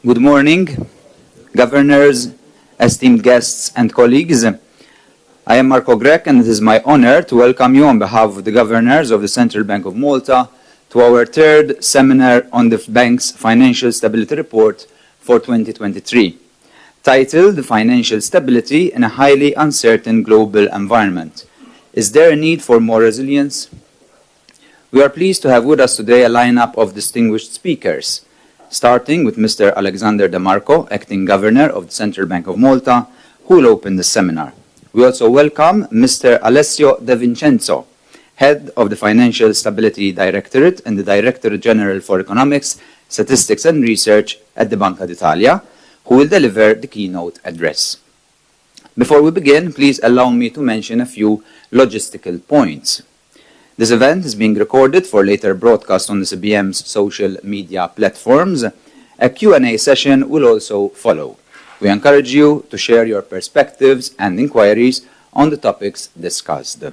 Good morning, governors, esteemed guests and colleagues. I am Marco Grech and it is my honor to welcome you on behalf of the governors of the Central Bank of Malta to our third seminar on the bank's Financial Stability Report for 2023, titled Financial Stability in a Highly Uncertain Global Environment. Is there a need for more resilience? We are pleased to have with us today a lineup of distinguished speakers, starting with Mr. Alexander De Marco, Acting Governor of the Central Bank of Malta, who will open the seminar. We also welcome Mr. Alessio De Vincenzo, Head of the Financial Stability Directorate and the Director General for Economics, Statistics and Research at the Banca d'Italia, who will deliver the keynote address. Before we begin, please allow me to mention a few logistical points. This event is being recorded for later broadcast on the CBM's social media platforms. A Q&A session will also follow. We encourage you to share your perspectives and inquiries on the topics discussed.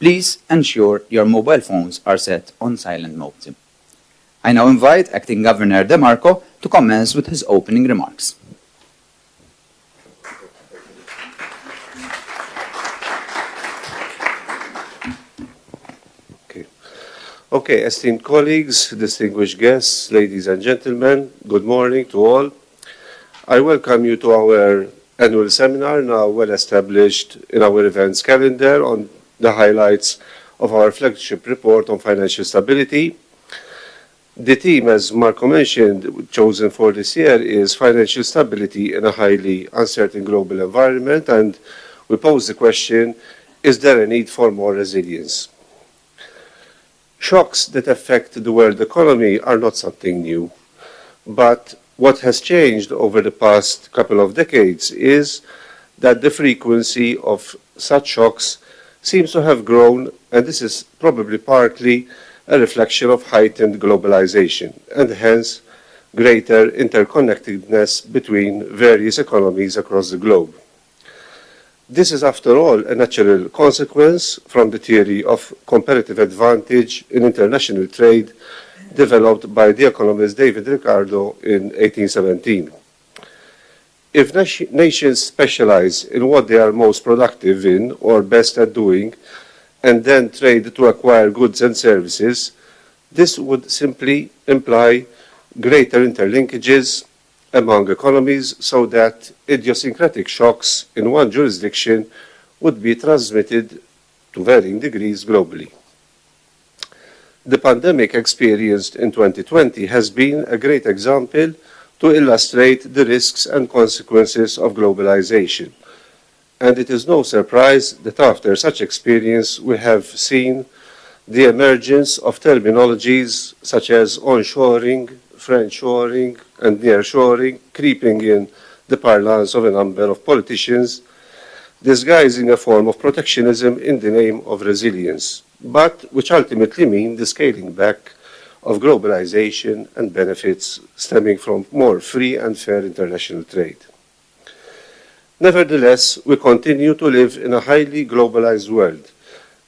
Please ensure your mobile phones are set on silent mode. I now invite Acting Governor De Marco to commence with his opening remarks. Okay, esteemed colleagues, distinguished guests, ladies and gentlemen, good morning to all. I welcome you to our annual seminar, now well established in our events calendar, on the highlights of our flagship report on financial stability. The theme, as Marco mentioned, chosen for this year is financial stability in a highly uncertain global environment, and we pose the question, is there a need for more resilience? Shocks that affect the world economy are not something new, but what has changed over the past couple of decades is that the frequency of such shocks seems to have grown, and this is probably partly a reflection of heightened globalization and hence greater interconnectedness between various economies across the globe. This is, after all, a natural consequence from the theory of comparative advantage in international trade developed by the economist David Ricardo in 1817. If nations specialize in what they are most productive in or best at doing, and then trade to acquire goods and services, this would simply imply greater interlinkages among economies so that idiosyncratic shocks in one jurisdiction would be transmitted to varying degrees globally. The pandemic experienced in 2020 has been a great example to illustrate the risks and consequences of globalization. And it is no surprise that after such experience we have seen the emergence of terminologies such as onshoring, friendshoring, and nearshoring creeping in the parlance of a number of politicians, disguising a form of protectionism in the name of resilience, but which ultimately mean the scaling back of globalization and benefits stemming from more free and fair international trade. Nevertheless, we continue to live in a highly globalized world,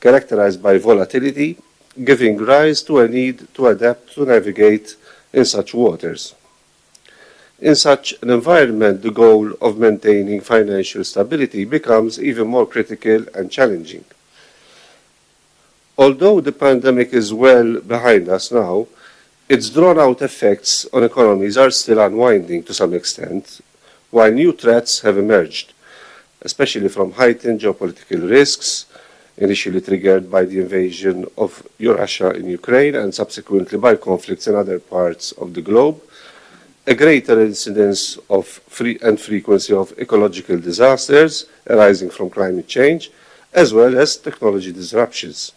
characterized by volatility, giving rise to a need to adapt to navigate in such waters. In such an environment, the goal of maintaining financial stability becomes even more critical and challenging. Although the pandemic is well behind us now, its drawn-out effects on economies are still unwinding to some extent, while new threats have emerged, especially from heightened geopolitical risks, initially triggered by the invasion of Russia in Ukraine and subsequently by conflicts in other parts of the globe, a greater incidence of frequency of ecological disasters arising from climate change, as well as technology disruptions.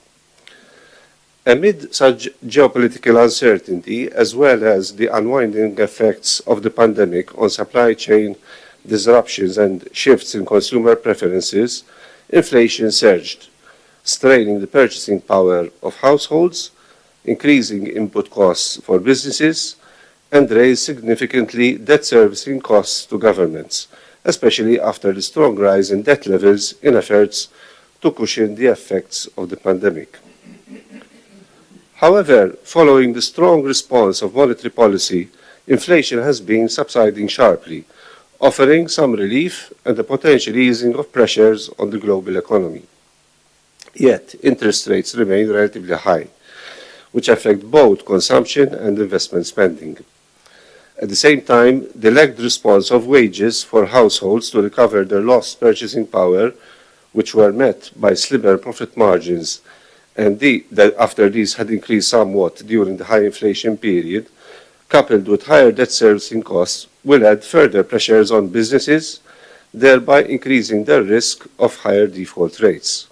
Amid such geopolitical uncertainty, as well as the unwinding effects of the pandemic on supply chain disruptions and shifts in consumer preferences, inflation surged, straining the purchasing power of households, increasing input costs for businesses, and raised significantly debt servicing costs to governments, especially after the strong rise in debt levels in efforts to cushion the effects of the pandemic. However, following the strong response of monetary policy inflation has been subsiding sharply, offering some relief and the potential easing of pressures on the global economy. Yet, interest rates remain relatively high, which affect both consumption and investment spending. At the same time, the lagged response of wages for households to recover their lost purchasing power, which were met by slimmer profit margins, and that after these had increased somewhat during the high inflation period, coupled with higher debt servicing costs, will add further pressures on businesses, thereby increasing their risk of higher default rates.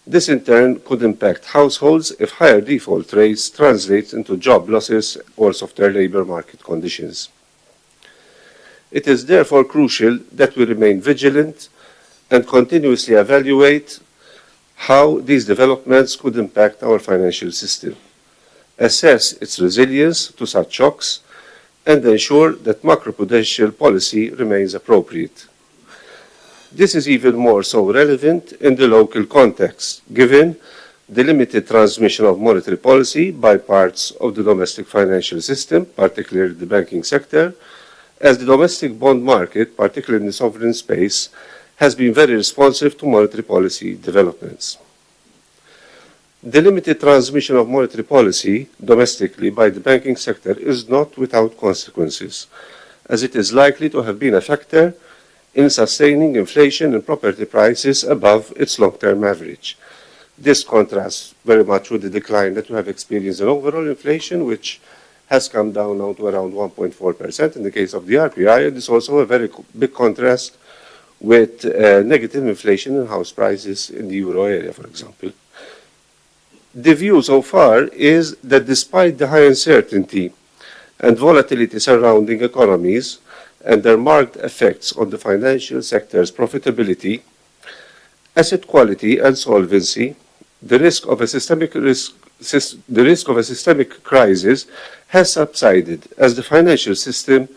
This in turn could impact households if higher default rates translate into job losses or softer labor market conditions. It is therefore crucial that we remain vigilant and continuously evaluate how these developments could impact our financial system, assess its resilience to such shocks, and ensure that macroprudential policy remains appropriate. This is even more so relevant in the local context, given the limited transmission of monetary policy by parts of the domestic financial system, particularly the banking sector, as the domestic bond market, particularly in the sovereign space, has been very responsive to monetary policy developments. The limited transmission of monetary policy domestically by the banking sector is not without consequences, as it is likely to have been a factor in sustaining inflation and property prices above its long-term average. This contrasts very much with the decline that we have experienced in overall inflation, which has come down now to around 1.4% in the case of the RPI, and is also a very big contrast with negative inflation in house prices in the euro area, for example. The view so far is that despite the high uncertainty and volatility surrounding economies and their marked effects on the financial sector's profitability, asset quality and solvency, the risk of a systemic crisis has subsided as the financial system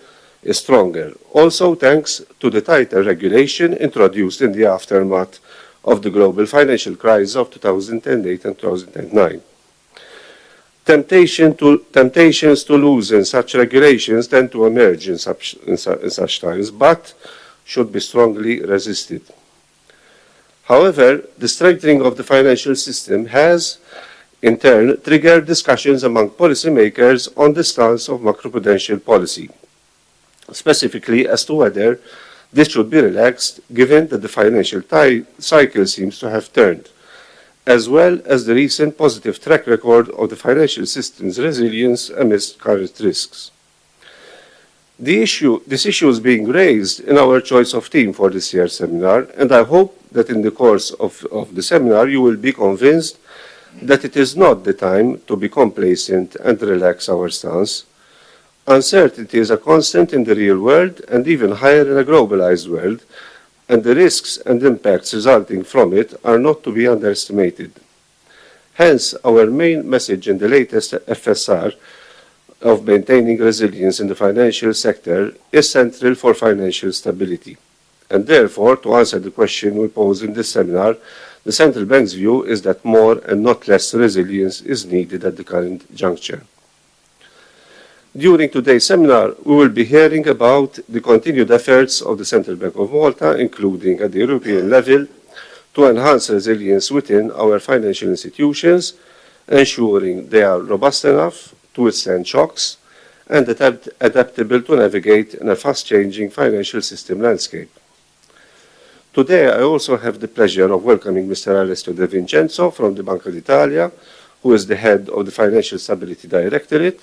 is stronger, also thanks to the tighter regulation introduced in the aftermath of the global financial crisis of 2008 and 2009. Temptations to loosen such regulations tend to emerge in such times, but should be strongly resisted. However, the strengthening of the financial system has, in turn, triggered discussions among policymakers on the stance of macroprudential policy, specifically as to whether this should be relaxed given that the financial cycle seems to have turned, as well as the recent positive track record of the financial system's resilience amidst current risks. This issue is being raised in our choice of theme for this year's seminar, and I hope that in the course of the seminar you will be convinced that it is not the time to be complacent and relax our stance. Uncertainty is a constant in the real world and even higher in a globalized world, and the risks and impacts resulting from it are not to be underestimated. Hence, our main message in the latest FSR of maintaining resilience in the financial sector is central for financial stability. And therefore, to answer the question we pose in this seminar, the central bank's view is that more and not less resilience is needed at the current juncture. During today's seminar, we will be hearing about the continued efforts of the Central Bank of Malta, including at the European level, to enhance resilience within our financial institutions, ensuring they are robust enough to withstand shocks and adaptable to navigate in a fast-changing financial system landscape. Today, I also have the pleasure of welcoming Mr. Alessio De Vincenzo from the Banca d'Italia, who is the head of the Financial Stability Directorate.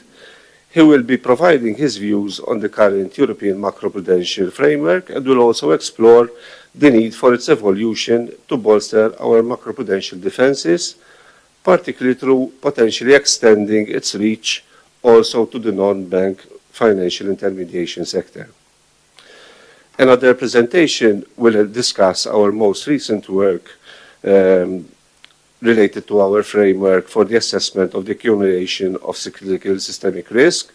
He will be providing his views on the current European macroprudential framework and will also explore the need for its evolution to bolster our macroprudential defenses, particularly through potentially extending its reach also to the non-bank financial intermediation sector. Another presentation will discuss our most recent work related to our framework for the assessment of the accumulation of cyclical systemic risk.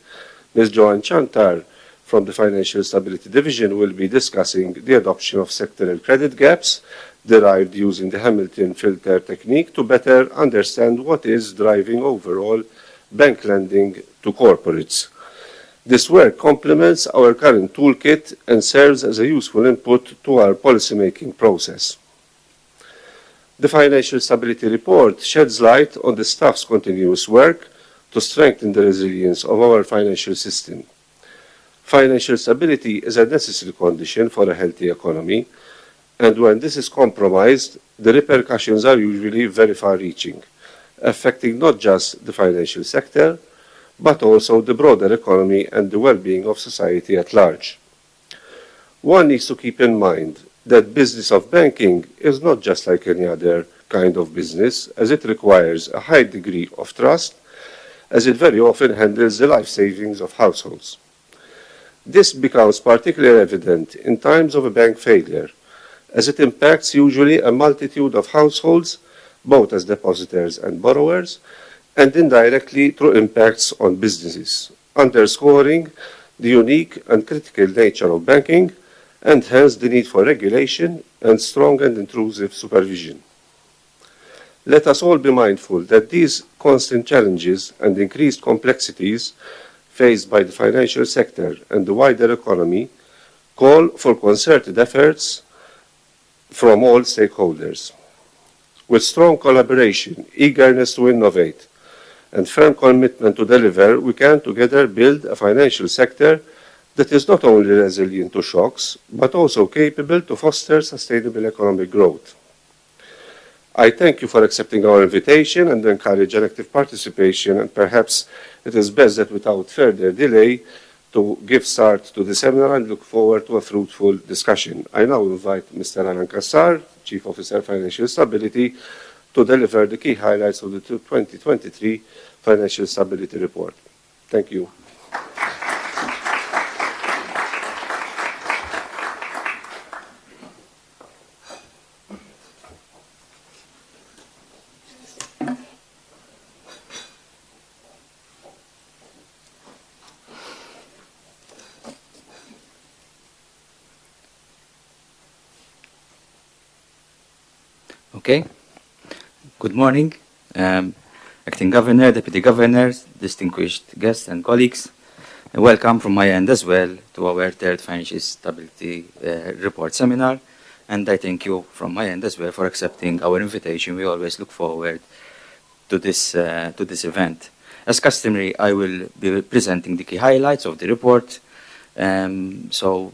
Ms. Joanne Chantar from the Financial Stability Division will be discussing the adoption of sectoral credit gaps derived using the Hamilton filter technique to better understand what is driving overall bank lending to corporates. This work complements our current toolkit and serves as a useful input to our policymaking process. The Financial Stability Report sheds light on the staff's continuous work to strengthen the resilience of our financial system. Financial stability is a necessary condition for a healthy economy, and when this is compromised, the repercussions are usually very far-reaching, affecting not just the financial sector, but also the broader economy and the well-being of society at large. One needs to keep in mind that business of banking is not just like any other kind of business, as it requires a high degree of trust, as it very often handles the life savings of households. This becomes particularly evident in times of a bank failure, as it impacts usually a multitude of households, both as depositors and borrowers, and indirectly through impacts on businesses, underscoring the unique and critical nature of banking, and hence the need for regulation and strong and intrusive supervision. Let us all be mindful that these constant challenges and increased complexities faced by the financial sector and the wider economy call for concerted efforts from all stakeholders. With strong collaboration, eagerness to innovate, and firm commitment to deliver, we can together build a financial sector that is not only resilient to shocks, but also capable to foster sustainable economic growth. I thank you for accepting our invitation and encourage an active participation, and perhaps it is best that without further delay to give start to the seminar and look forward to a fruitful discussion. I now invite Mr. Alan Kassar, Chief Officer Financial Stability, to deliver the key highlights of the 2023 Financial Stability Report. Thank you. Okay. Good morning, Acting Governor, Deputy Governors, distinguished guests and colleagues. Welcome from my end as well to our third Financial Stability Report seminar. And I thank you from my end as well for accepting our invitation. We always look forward to this event. As customary, I will be presenting the key highlights of the report. So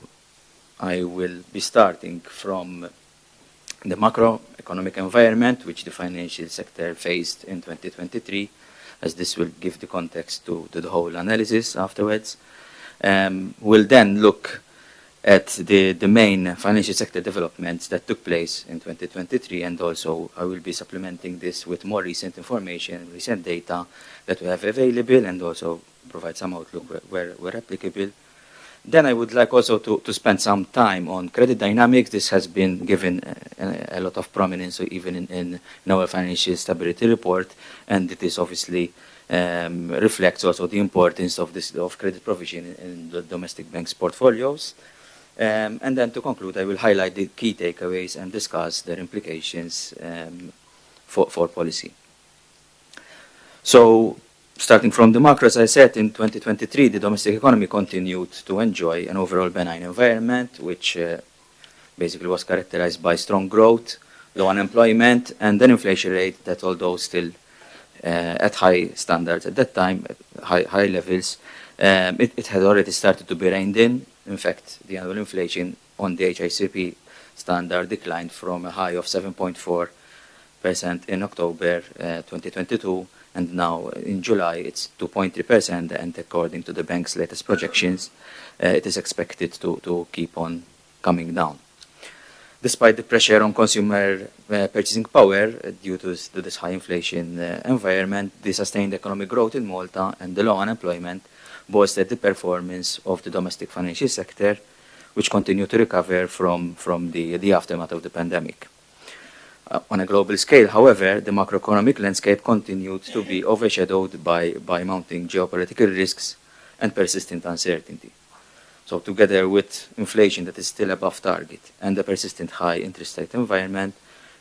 I will be starting from the macroeconomic environment which the financial sector faced in 2023, as this will give the context to the whole analysis afterwards. We'll then look at the main financial sector developments that took place in 2023, and also I will be supplementing this with more recent information, recent data that we have available, and also provide some outlook where applicable. Then I would like also to spend some time on credit dynamics. This has been given a lot of prominence even in our Financial Stability Report, and it is obviously reflects also the importance of credit provision in the domestic banks' portfolios. And then to conclude, I will highlight the key takeaways and discuss their implications for policy. So, starting from the macro, as I said, in 2023, the domestic economy continued to enjoy an overall benign environment, which basically was characterized by strong growth, low unemployment, and an inflation rate that, although still at high standards at that time, high levels, it had already started to be reined in. In fact, the annual inflation on the HICP standard declined from a high of 7.4% in October 2022, and now in July it's 2.3%, and according to the bank's latest projections, it is expected to keep on coming down. Despite the pressure on consumer purchasing power due to this high inflation environment, the sustained economic growth in Malta and the low unemployment boosted the performance of the domestic financial sector, which continued to recover from the aftermath of the pandemic. On a global scale, however, the macroeconomic landscape continued to be overshadowed by mounting geopolitical risks and persistent uncertainty. So together with inflation that is still above target and the persistent high interest rate environment,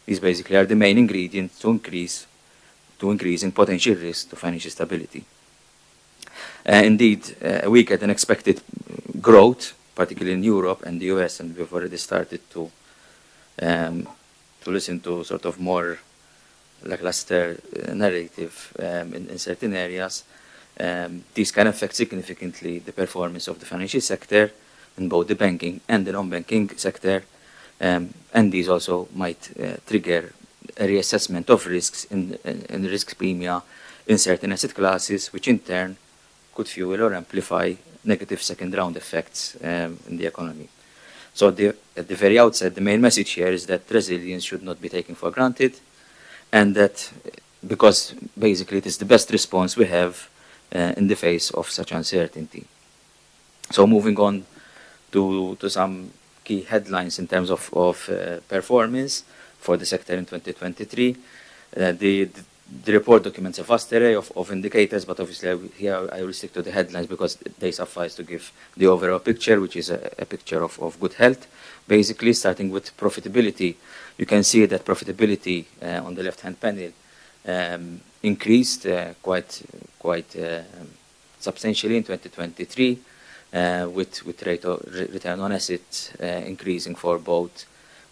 these basically are the main ingredients to increasing potential risk to financial stability. Indeed, weaker than expected growth, particularly in Europe and the US, and we've already started to listen to sort of more lackluster narrative in certain areas. These can affect significantly the performance of the financial sector in both the banking and the non-banking sector, and these also might trigger a reassessment of risks in risk premia in certain asset classes, which in turn could fuel or amplify negative second-round effects in the economy. So at the very outset, the main message here is that resilience should not be taken for granted, and that because basically it is the best response we have in the face of such uncertainty. So moving on to some key headlines in terms of performance for the sector in 2023. The report documents a vast array of indicators, but obviously here I will stick to the headlines because they suffice to give the overall picture, which is a picture of good health. Basically, starting with profitability, you can see that profitability on the left-hand panel increased quite substantially in 2023, with rate of return on assets increasing for both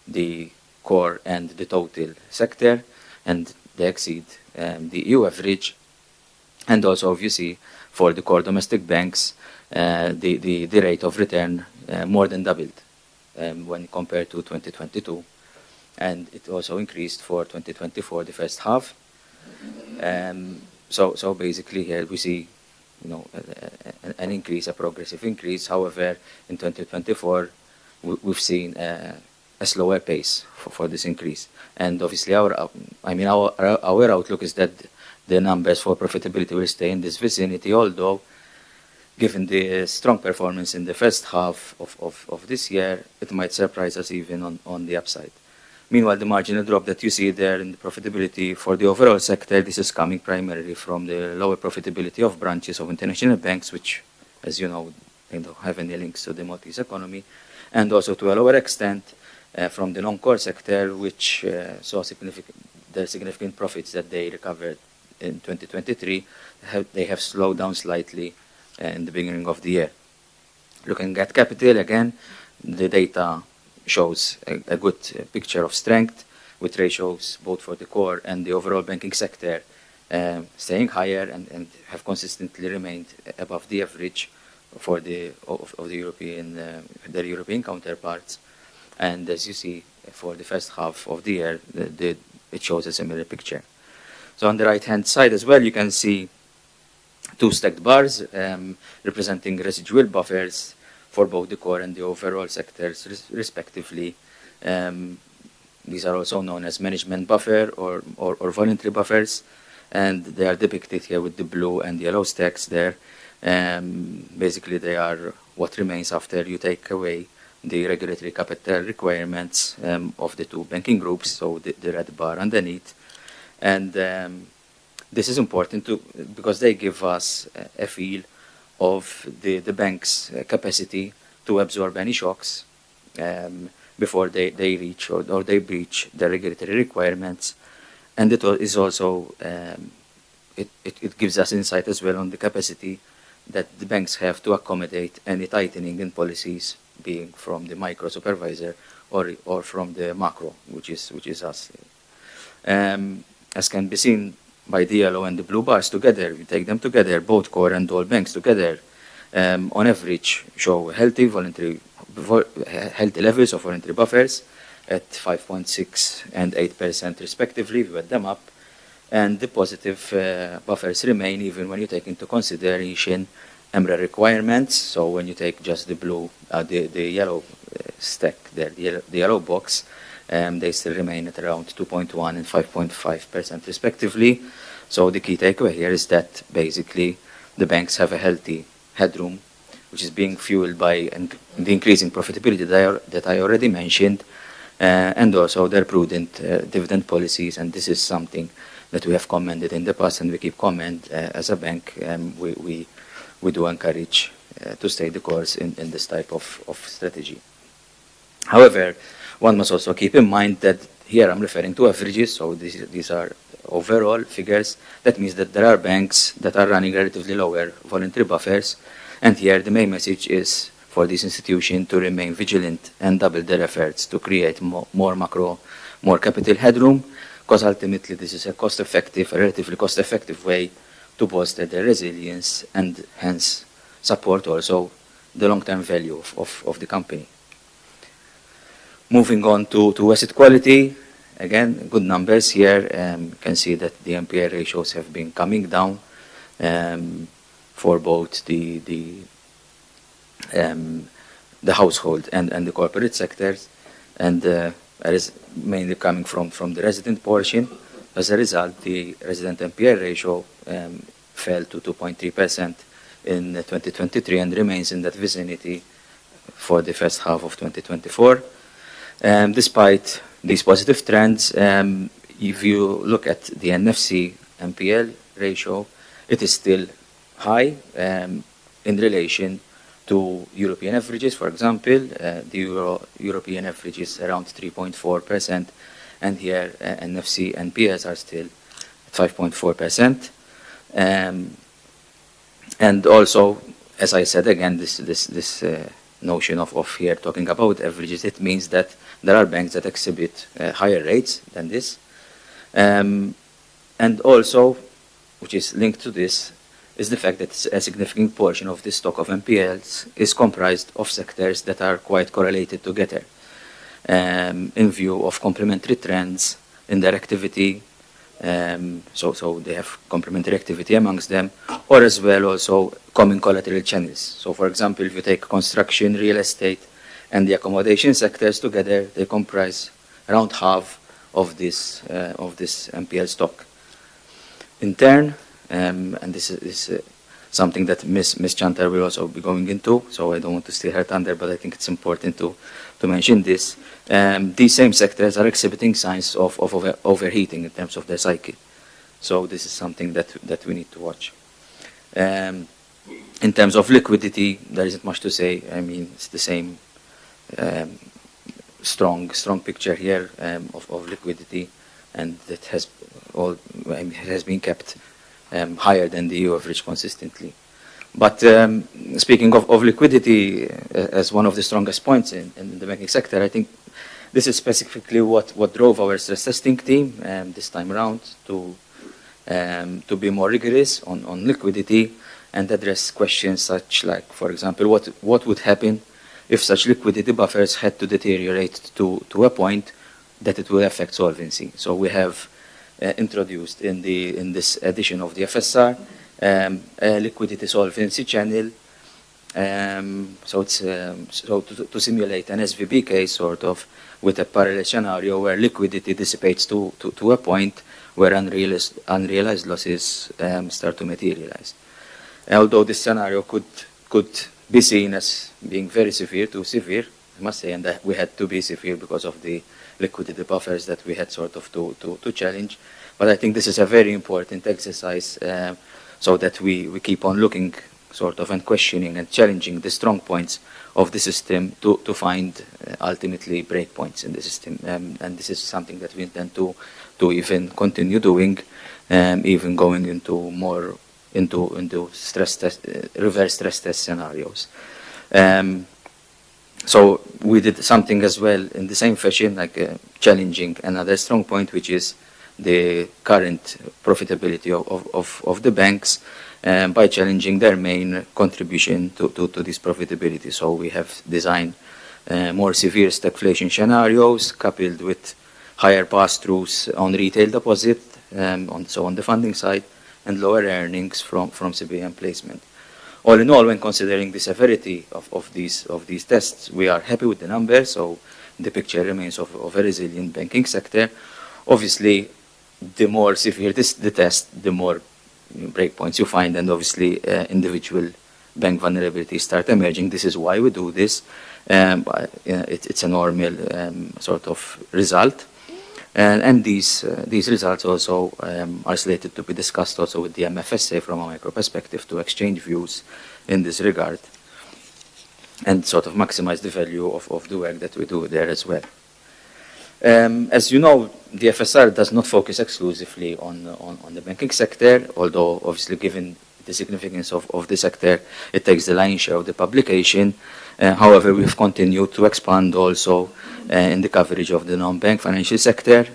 the core and the total sector, and they exceed the EU average. And also, obviously, for the core domestic banks, the rate of return more than doubled when compared to 2022, and it also increased for 2024, the first half. So basically here we see, you know, an increase, a progressive increase. However, in 2024, we've seen a slower pace for this increase. And obviously our outlook is that the numbers for profitability will stay in this vicinity, although given the strong performance in the first half of this year, it might surprise us even on the upside. Meanwhile, the marginal drop that you see there in the profitability for the overall sector, this is coming primarily from the lower profitability of branches of international banks, which, as you know, they don't have any links to the Maltese economy, and also to a lower extent from the non-core sector, which saw significant profits that they recovered in 2023. They have slowed down slightly in the beginning of the year. Looking at capital, again, the data shows a good picture of strength, with ratios both for the core and the overall banking sector staying higher and have consistently remained above the average for the their European counterparts. And as you see, for the first half of the year, it shows a similar picture. So on the right-hand side as well, you can see two stacked bars representing residual buffers for both the core and the overall sectors, respectively. These are also known as management buffer or voluntary buffers, and they are depicted here with the blue and yellow stacks there. Basically, they are what remains after you take away the regulatory capital requirements of the two banking groups, so the red bar underneath. And this is important because they give us a feel of the bank's capacity to absorb any shocks before they reach or they breach the regulatory requirements. And it is also, it gives us insight as well on the capacity that the banks have to accommodate any tightening in policies, being from the micro supervisor or from the macro, which is us. As can be seen by the yellow and the blue bars together, we take them together, both core and all banks together, on average show healthy levels of voluntary buffers at 5.6 and 8% respectively. We add them up, and the positive buffers remain even when you take into consideration MREL requirements. So when you take just the blue, the yellow stack there, the yellow box, they still remain at around 2.1 and 5.5% respectively. So the key takeaway here is that basically the banks have a healthy headroom, which is being fueled by the increasing profitability that I already mentioned, and also their prudent dividend policies. And this is something that we have commented in the past, and we keep comment as a bank. We do encourage to stay the course in this type of strategy. However, one must also keep in mind that Here I'm referring to averages, so these are overall figures. That means that there are banks that are running relatively lower voluntary buffers, and here the main message is for this institution to remain vigilant and double their efforts to create more capital headroom, because ultimately this is a relatively cost-effective way to bolster their resilience and hence support also the long-term value of the company. Moving on to asset quality, again, good numbers here. You can see that the NPL ratios have been coming down for both the household and the corporate sectors, and that is mainly coming from the resident portion. As a result, the resident NPL ratio fell to 2.3% in 2023 and remains in that vicinity for the first half of 2024. Despite these positive trends, if you look at the NFC NPL ratio, it is still high in relation to European averages. For example, the European average is around 3.4%, and here NFC NPLs are still at 5.4%. And also, as I said again, this notion of here talking about averages, it means that there are banks that exhibit higher rates than this. And also, which is linked to this, is the fact that a significant portion of the stock of NPLs is comprised of sectors that are quite correlated together in view of complementary trends in their activity. So they have complementary activity amongst them, or as well also common collateral channels. So for example, if you take construction, real estate, and the accommodation sectors together, they comprise around half of this NPL stock. In turn, and this is something that Ms. Chantar will also be going into, so I don't want to steal her thunder, but I think it's important to mention this. These same sectors are exhibiting signs of overheating in terms of their cycle. So this is something that we need to watch. In terms of liquidity, there isn't much to say. I mean, it's the same strong picture here of liquidity, and it has been kept higher than the EU average consistently. But speaking of liquidity as one of the strongest points in the banking sector, I think this is specifically what drove our stress testing team this time around to be more rigorous on liquidity and address questions such like, for example, what would happen if such liquidity buffers had to deteriorate to a point that it will affect solvency. So we have introduced in this edition of the FSR a liquidity solvency channel. So it's to simulate an SVB case sort of with a parallel scenario where liquidity dissipates to a point where unrealized losses start to materialize. Although this scenario could be seen as being very severe, too severe, I must say, and that we had to be severe because of the liquidity buffers that we had sort of to challenge. But I think this is a very important exercise so that we keep on looking sort of and questioning and challenging the strong points of the system to find ultimately breakpoints in the system. And this is something that we intend to even continue doing, even going into more into stress test, reverse stress test scenarios. So we did something as well in the same fashion, like challenging another strong point, which is the current profitability of the banks by challenging their main contribution to this profitability. So we have designed more severe stagflation scenarios coupled with higher pass-throughs on retail deposit, on the funding side, and lower earnings from CBM placement. All in all, when considering the severity of these tests, we are happy with the numbers. So the picture remains of a resilient banking sector. Obviously, the more severe the test, the more breakpoints you find, and obviously individual bank vulnerabilities start emerging. This is why we do this. It's a normal sort of result. And these results also are slated to be discussed also with the MFSA from a micro perspective to exchange views in this regard and sort of maximize the value of the work that we do there as well. As you know, the FSR does not focus exclusively on the banking sector, although obviously given the significance of the sector, it takes the lion's share of the publication. However, we've continued to expand also in the coverage of the non-bank financial sector.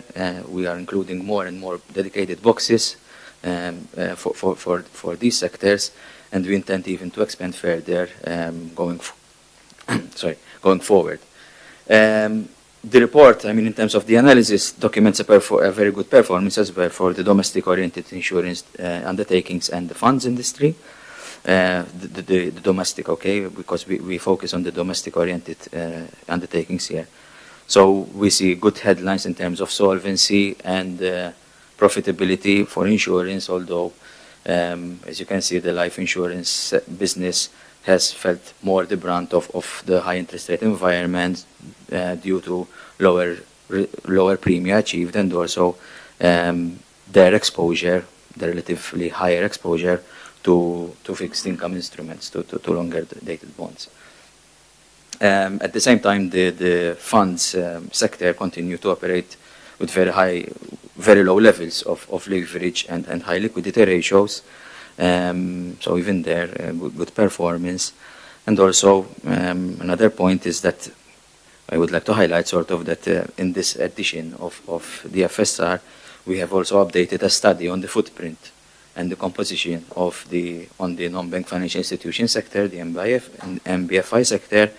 We are including more and more dedicated boxes for these sectors, and we intend even to expand further going forward. The report, in terms of the analysis, documents a very good performance as well for the domestic-oriented insurance undertakings and the funds industry. The domestic, okay, because we focus on the domestic-oriented undertakings here. So we see good headlines in terms of solvency and profitability for insurance, although, as you can see, the life insurance business has felt more the brunt of the high interest rate environment due to lower premium achieved, and also their exposure, the relatively higher exposure to fixed income instruments, to longer dated bonds. At the same time, the funds sector continue to operate with very low levels of leverage and high liquidity ratios. So even there, good performance. And also, another point is that I would like to highlight sort of that in this edition of the FSR, we have also updated a study on the footprint and the composition of on the non-bank financial institution sector, the MBFI sector.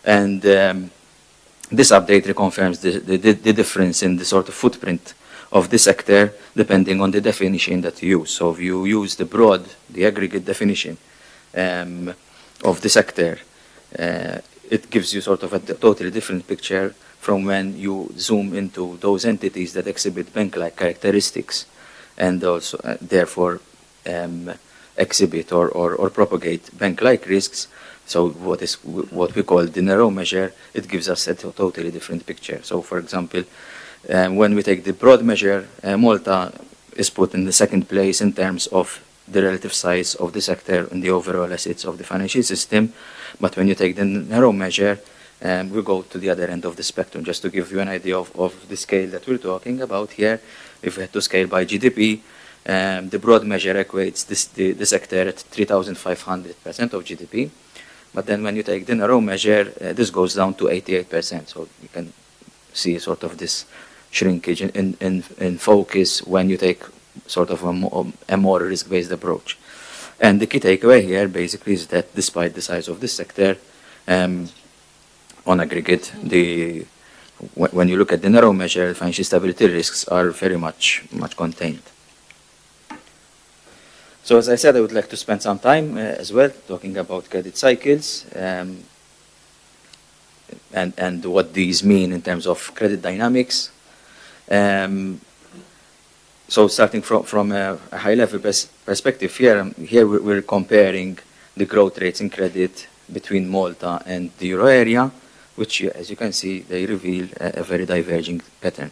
And this update reconfirms the difference in the sort of footprint of the sector depending on the definition that you use. So if you use the aggregate definition of the sector, it gives you sort of a totally different picture from when you zoom into those entities that exhibit bank-like characteristics and also therefore exhibit or propagate bank-like risks. So what we call the narrow measure, it gives us a totally different picture. So for example, when we take the broad measure, Malta is put in the second place in terms of the relative size of the sector and the overall assets of the financial system. But when you take the narrow measure, we go to the other end of the spectrum. Just to give you an idea of the scale that we're talking about here, if we had to scale by GDP, the broad measure equates the sector at 3,500% of GDP. But then when you take the narrow measure, this goes down to 88%. So you can see sort of this shrinkage in focus when you take sort of a more risk-based approach. And the key takeaway here basically is that despite the size of this sector, on aggregate, when you look at the narrow measure, financial stability risks are very much contained. So as I said, I would like to spend some time as well talking about credit cycles and what these mean in terms of credit dynamics. So starting from a high-level perspective here we're comparing the growth rates in credit between Malta and the euro area, which, as you can see, they reveal a very diverging pattern.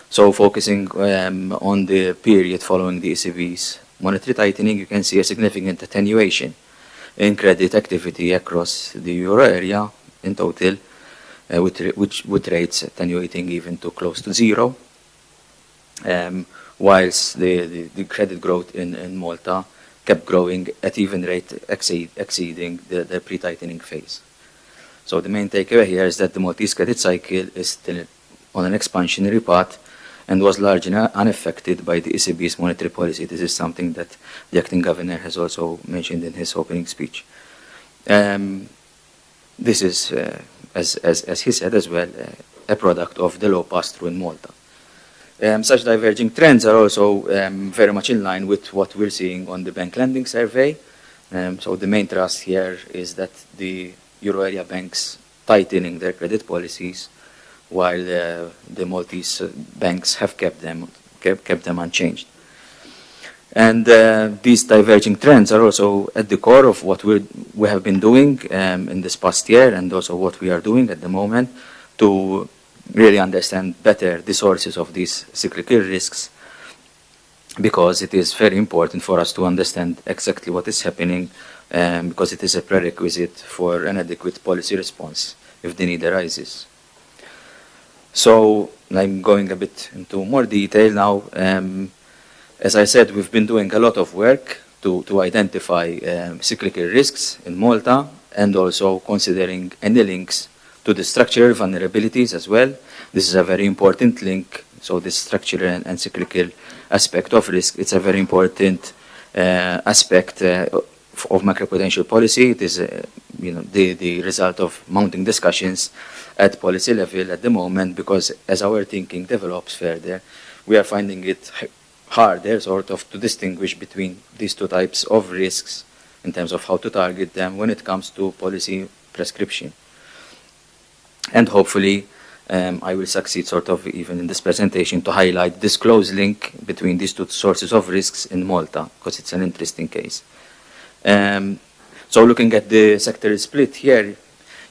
So focusing on the period following the ECB's monetary tightening, you can see a significant attenuation in credit activity across the euro area in total, with rates attenuating even to close to zero, whilst the credit growth in Malta kept growing at even rate exceeding the pre-tightening phase. So the main takeaway here is that the Maltese credit cycle is still on an expansionary path and was largely unaffected by the ECB's monetary policy. This is something that the acting governor has also mentioned in his opening speech. This is, as he said as well, a product of the low pass-through in Malta. Such diverging trends are also very much in line with what we're seeing on the bank lending survey. So the main thrust here is that the euro area banks tightening their credit policies, while the Maltese banks have kept them unchanged. And these diverging trends are also at the core of what we have been doing in this past year, and also what we are doing at the moment to really understand better the sources of these cyclical risks, because it is very important for us to understand exactly what is happening, because it is a prerequisite for an adequate policy response if the need arises. So I'm going a bit into more detail now. As I said, we've been doing a lot of work to identify cyclical risks in Malta and also considering any links to the structural vulnerabilities as well. This is a very important link. So the structural and cyclical aspect of risk, it's a very important aspect of macroprudential policy. It is the result of mounting discussions at policy level at the moment, because as our thinking develops further, we are finding it harder sort of to distinguish between these two types of risks in terms of how to target them when it comes to policy prescription. And hopefully I will succeed sort of even in this presentation to highlight this close link between these two sources of risks in Malta, because it's an interesting case. So looking at the sectoral split here,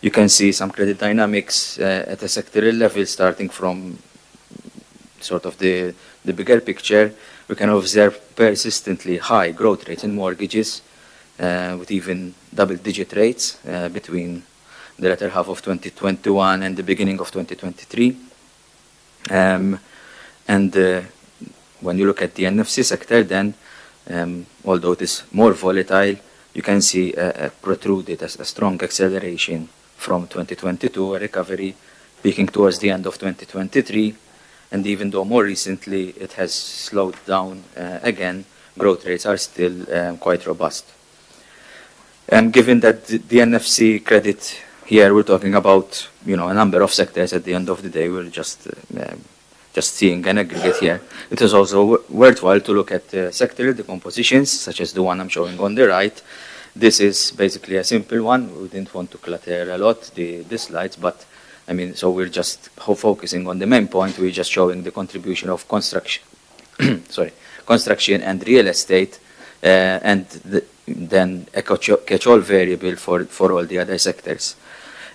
you can see some credit dynamics at a sectoral level, starting from sort of the bigger picture. We can observe persistently high growth rates in mortgages, with even double-digit rates between the latter half of 2021 and the beginning of 2023. And when you look at the NFC sector, then although it is more volatile, you can see a protruded, a strong acceleration from 2022, a recovery peaking towards the end of 2023. And even though more recently it has slowed down again, growth rates are still quite robust. And given that the NFC credit here, we're talking about a number of sectors. At the end of the day, we're just seeing an aggregate here. It is also worthwhile to look at sectoral decompositions, such as the one I'm showing on the right. This is basically a simple one. We didn't want to clutter a lot the slides, but I mean, so we're just focusing on the main point. We're just showing the contribution of construction, construction and real estate, and then a catch-all variable for all the other sectors.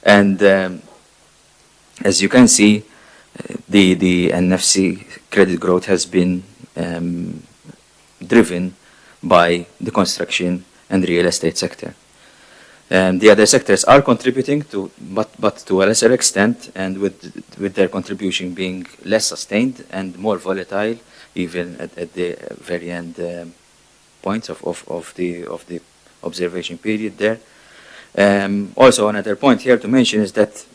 And as you can see, the NFC credit growth has been driven by the construction and real estate sector. The other sectors are contributing but to a lesser extent, and with their contribution being less sustained and more volatile, even at the very end points of the observation period there. Also, another point here to mention is that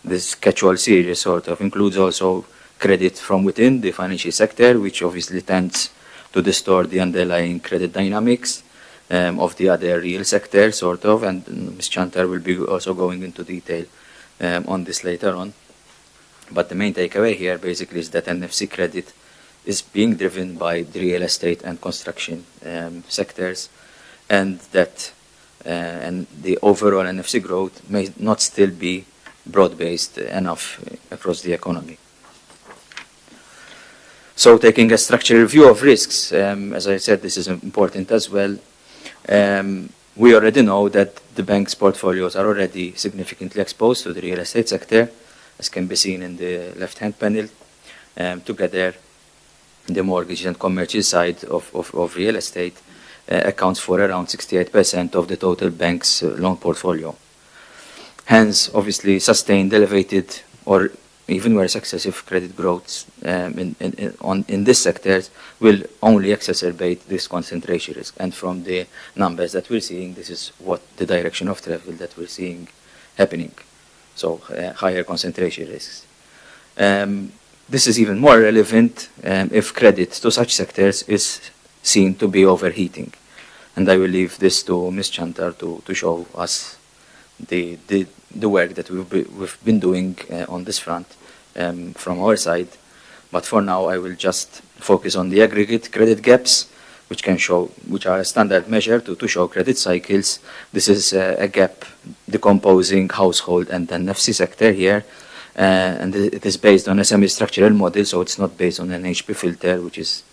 this catch-all series sort of includes also credit from within the financial sector, which obviously tends to distort the underlying credit dynamics of the other real sector, sort of, and Ms. Chantar will be also going into detail on this later on. But the main takeaway here basically is that NFC credit is being driven by the real estate and construction sectors, and that and the overall NFC growth may not still be broad-based enough across the economy. So taking a structural view of risks, as I said, this is important as well. We already know that the bank's portfolios are already significantly exposed to the real estate sector, as can be seen in the left-hand panel. Together, the mortgage and commercial side of real estate accounts for around 68% of the total bank's loan portfolio. Hence, obviously, sustained, elevated, or even worse, excessive credit growth in this sector will only exacerbate this concentration risk. And from the numbers that we're seeing, this is what the direction of travel that we're seeing happening. So higher concentration risks. This is even more relevant if credit to such sectors is seen to be overheating. And I will leave this to Ms. Chantar to show us the work that we've been doing on this front from our side. But for now, I will just focus on the aggregate credit gaps, which are a standard measure to show credit cycles. This is a gap decomposing household and the NFC sector here. And it is based on a semi-structural model, so it's not based on an HP filter, which is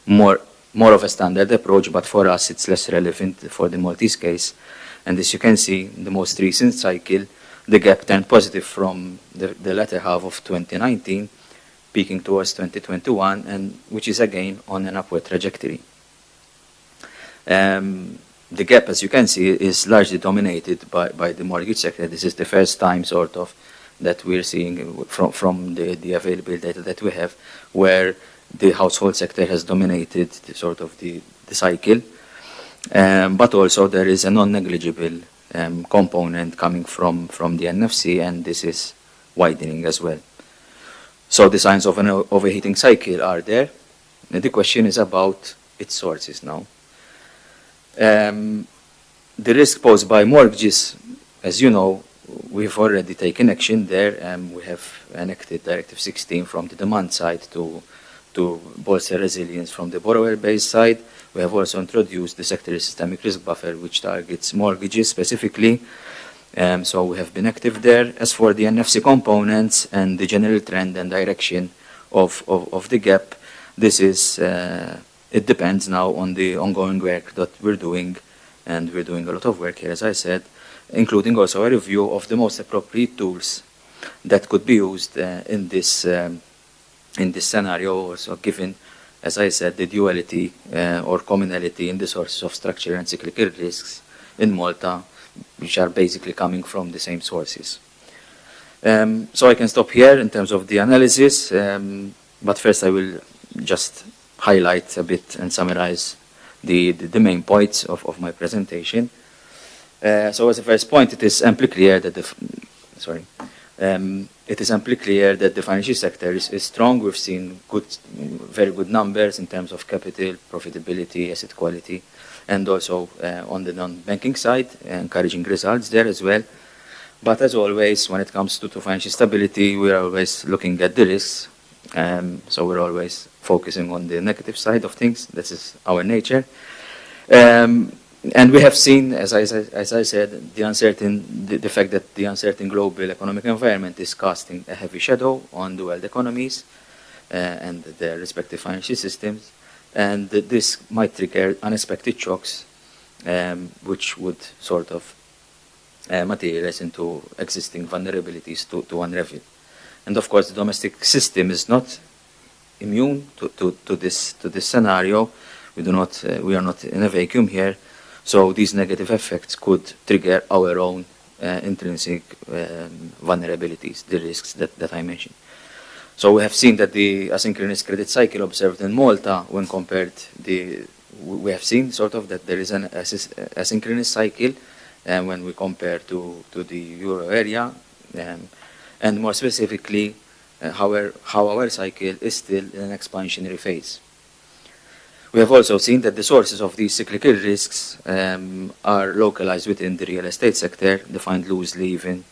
more of a standard approach, but for us it's less relevant for the Maltese case. And as you can see, in the most recent cycle, the gap turned positive from the latter half of 2019, peaking towards 2021, and which is again on an upward trajectory. The gap, as you can see, is largely dominated by the mortgage sector. This is the first time sort of that we're seeing from the available data that we have, where the household sector has dominated the cycle. But also there is a non-negligible component coming from the NFC, and this is widening as well. So the signs of an overheating cycle are there. And the question is about its sources now. The risk posed by mortgages, as you know, we've already taken action there, and we have enacted Directive 16 from the demand side to bolster resilience from the borrower-based side. We have also introduced the sector systemic risk buffer, which targets mortgages specifically. So we have been active there. As for the NFC components and the general trend and direction of the gap, this is, it depends now on the ongoing work that we're doing, and we're doing a lot of work here, as I said, including also a review of the most appropriate tools that could be used in this scenario, also given, as I said, the duality or commonality in the sources of structural and cyclical risks in Malta, which are basically coming from the same sources. So I can stop here in terms of the analysis, but first I will just highlight a bit and summarize the main points of my presentation. So as a first point, it is amply clear that the financial sector is strong. We've seen very good numbers in terms of capital, profitability, asset quality, and also on the non-banking side, encouraging results there as well. But as always, when it comes to financial stability, we are always looking at the risks. So we're always focusing on the negative side of things. This is our nature. And we have seen, as I said, the fact that the uncertain global economic environment is casting a heavy shadow on the world economies and their respective financial systems. And this might trigger unexpected shocks, which would materialize into existing vulnerabilities to unravel. And of course, the domestic system is not immune to this scenario. We are not in a vacuum here. So these negative effects could trigger our own intrinsic vulnerabilities, the risks that I mentioned. So we have seen that the asynchronous credit cycle observed in Malta, when compared we have seen that there is an asynchronous cycle when we compare to the euro area, and more specifically, how our cycle is still in an expansionary phase. We have also seen that the sources of these cyclical risks are localized within the real estate sector, defined loosely even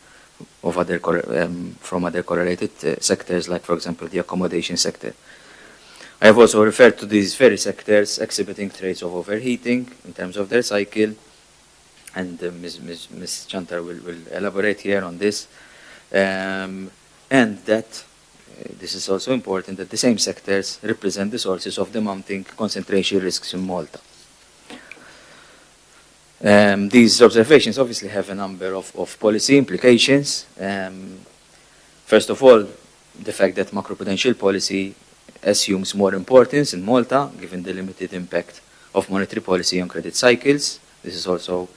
from other correlated sectors, like, for example, the accommodation sector. I have also referred to these very sectors exhibiting traits of overheating in terms of their cycle, and Ms. Chantar will elaborate here on this, and that this is also important, that the same sectors represent the sources of the mounting concentration risks in Malta. These observations obviously have a number of policy implications. First of all, the fact that macroprudential policy assumes more importance in Malta, given the limited impact of monetary policy on credit cycles. This is also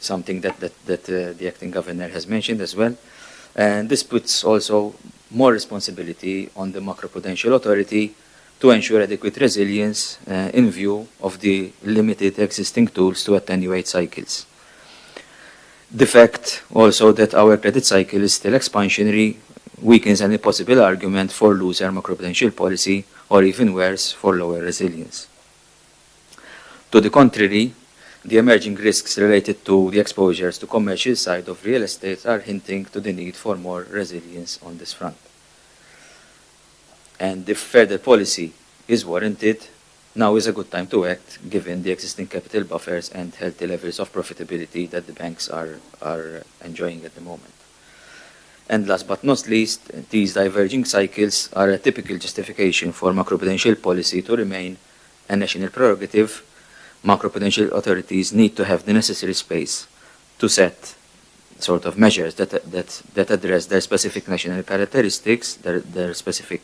something that the acting governor has mentioned as well. And this puts also more responsibility on the macroprudential authority to ensure adequate resilience in view of the limited existing tools to attenuate cycles. The fact also that our credit cycle is still expansionary weakens any possible argument for looser macroprudential policy, or even worse, for lower resilience. To the contrary, the emerging risks related to the exposures to commercial side of real estate are hinting to the need for more resilience on this front. And if further policy is warranted, now is a good time to act, given the existing capital buffers and healthy levels of profitability that the banks are enjoying at the moment. And last but not least, these diverging cycles are a typical justification for macroprudential policy to remain a national prerogative. Macroprudential authorities need to have the necessary space to set measures that address their specific national characteristics, their specific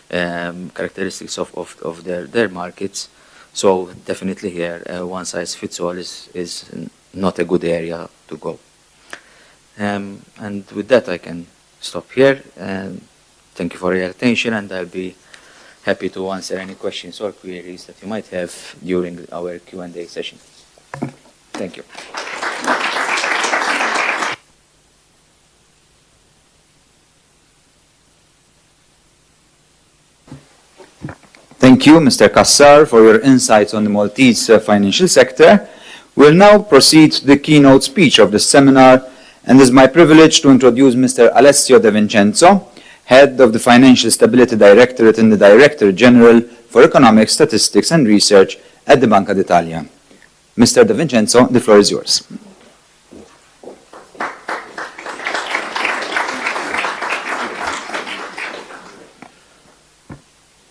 characteristics of their markets. So definitely here, one size fits all is not a good area to go. And with that, I can stop here. And thank you for your attention, and I'll be happy to answer any questions or queries that you might have during our Q&A session. Thank you. Thank you, Mr. Kassar, for your insights on the Maltese financial sector. We'll now proceed to the keynote speech of the seminar, and it is my privilege to introduce Mr. Alessio De Vincenzo, Head of the Financial Stability Directorate and the Director General for Economic Statistics and Research at the Banca d'Italia. Mr. De Vincenzo, the floor is yours.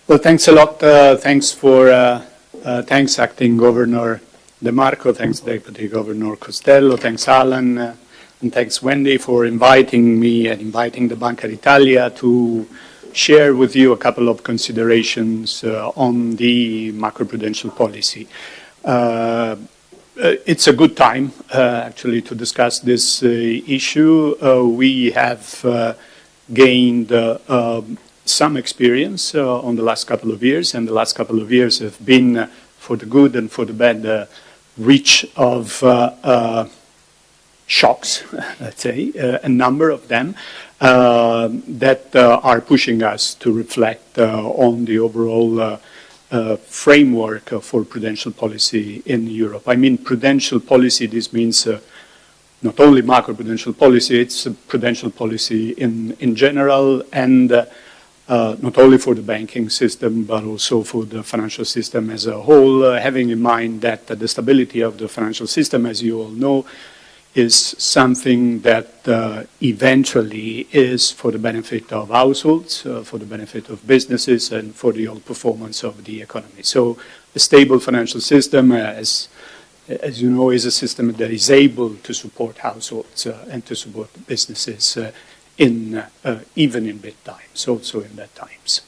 Well, thanks a lot. Thanks, Acting Governor De Marco. Thanks, Deputy Governor Costello. Thanks, Alan. And thanks, Wendy, for inviting me and inviting the Banca d'Italia to share with you a couple of considerations on the macroprudential policy. It's a good time, actually, to discuss this issue. We have gained some experience on the last couple of years, and the last couple of years have been, for the good and for the bad, rich of shocks, let's say, a number of them, that are pushing us to reflect on the overall framework for prudential policy in Europe. I mean prudential policy, this means not only macroprudential policy, it's prudential policy in general, and not only for the banking system, but also for the financial system as a whole, having in mind that the stability of the financial system, as you all know, is something that eventually is for the benefit of households, for the benefit of businesses, and for the whole performance of the economy. So a stable financial system, as you know, is a system that is able to support households and to support businesses even in bad times, also in bad times.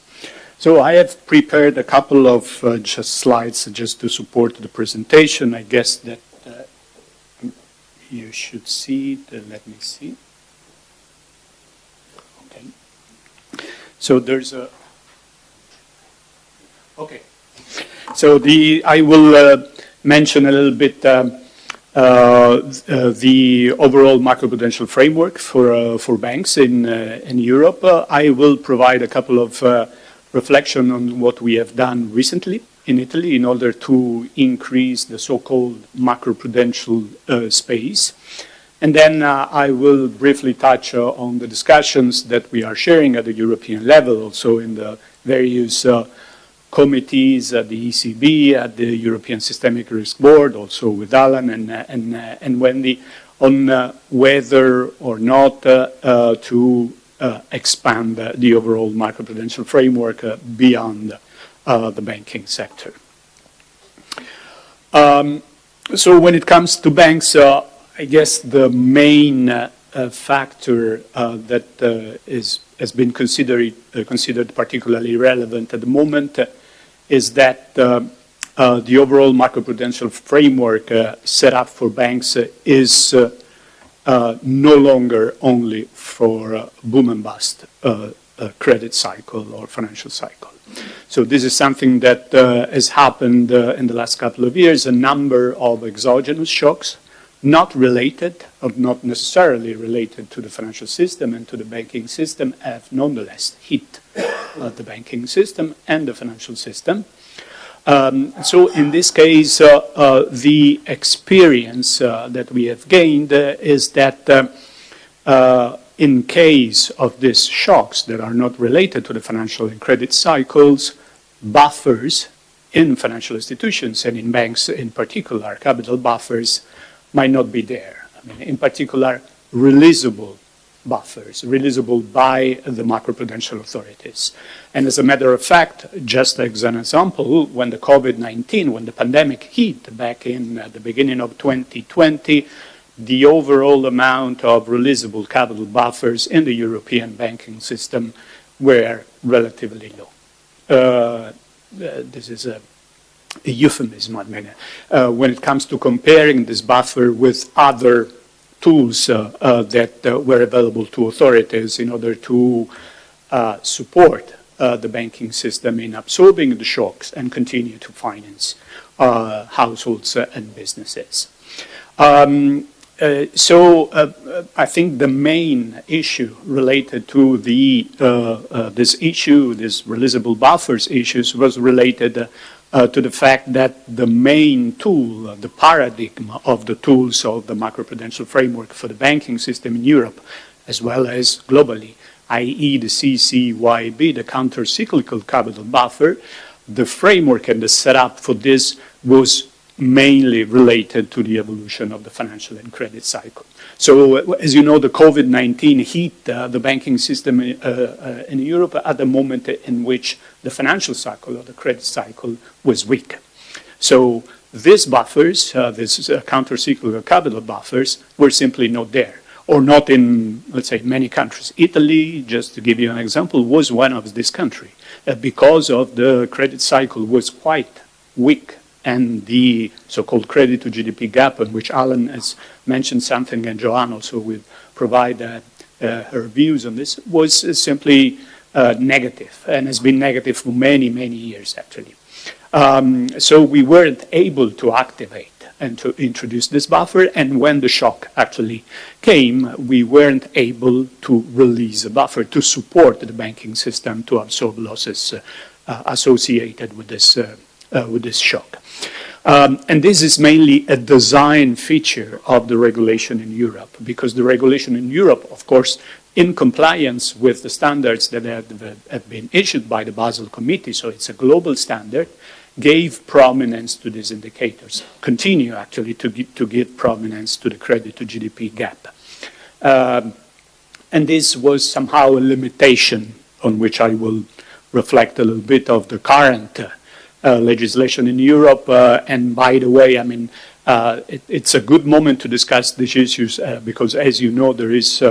So I have prepared a couple of just slides just to support the presentation. I guess that you should see it. Let me see. Okay. So there's a... Okay. So I will mention a little bit the overall macroprudential framework for banks in Europe. I will provide a couple of reflection on what we have done recently in Italy in order to increase the so-called macroprudential space. And then I will briefly touch on the discussions that we are sharing at the European level, also in the various committees at the ECB, at the European Systemic Risk Board, also with Alan and Wendy, on whether or not to expand the overall macroprudential framework beyond the banking sector. So when it comes to banks, I guess the main factor that has been considered particularly relevant at the moment is that the overall macroprudential framework set up for banks is no longer only for boom and bust credit cycle or financial cycle. So this is something that has happened in the last couple of years, a number of exogenous shocks, not related, or not necessarily related to the financial system and to the banking system, have nonetheless hit the banking system and the financial system. So in this case, the experience that we have gained is that in case of these shocks that are not related to the financial and credit cycles, buffers in financial institutions and in banks in particular, capital buffers, might not be there. I mean, in particular, releasable buffers, releasable by the macroprudential authorities. And as a matter of fact, just as an example, when the COVID-19, when the pandemic hit back in the beginning of 2020, the overall amount of releasable capital buffers in the European banking system were relatively low. This is a euphemism, I mean, when it comes to comparing this buffer with other tools that were available to authorities in order to support the banking system in absorbing the shocks and continue to finance households and businesses. I think the main issue related to this releasable buffers issues, was related to the fact that the main tool, the paradigm of the tools of the macroprudential framework for the banking system in Europe, as well as globally, i.e. the CCYB, the counter-cyclical capital buffer, the framework and the setup for this was mainly related to the evolution of the financial and credit cycle. So, as you know, the COVID-19 hit the banking system in Europe at the moment in which the financial cycle or the credit cycle was weak. So these buffers, these counter-cyclical capital buffers, were simply not there, or not in, let's say, many countries. Italy, just to give you an example, was one of these countries because of the credit cycle was quite weak, and the so-called credit to GDP gap, on which Alan has mentioned something, and Joanne also will provide her views on this, was simply negative, and has been negative for many, many years, actually. So we weren't able to activate and to introduce this buffer, and when the shock actually came, we weren't able to release a buffer to support the banking system to absorb losses associated with this shock. And this is mainly a design feature of the regulation in Europe, because the regulation in Europe, of course, in compliance with the standards that have been issued by the Basel Committee, so it's a global standard, gave prominence to these indicators, continue actually to give prominence to the credit to GDP gap. And this was somehow a limitation on which I will reflect a little bit of the current legislation in Europe. And by the way, I mean, it's a good moment to discuss these issues because, as you know, there is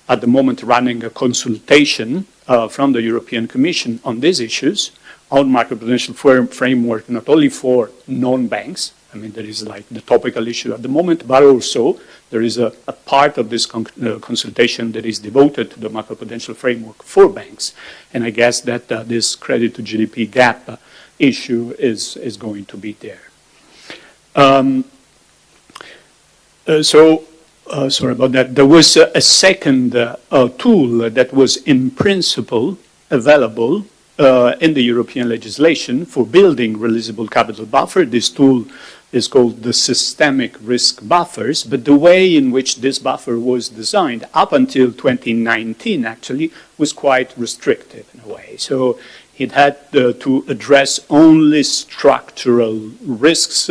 at the moment running a consultation from the European Commission on these issues, on macroprudential framework, not only for non-banks. I mean, there is like the topical issue at the moment, but also there is a part of this consultation that is devoted to the macroprudential framework for banks. And I guess that this credit to GDP gap issue is going to be there. Sorry about that. There was a second tool that was in principle available in the European legislation for building releasable capital buffer. This tool is called the systemic risk buffers, but the way in which this buffer was designed up until 2019 actually was quite restrictive in a way. So it had to address only structural risks,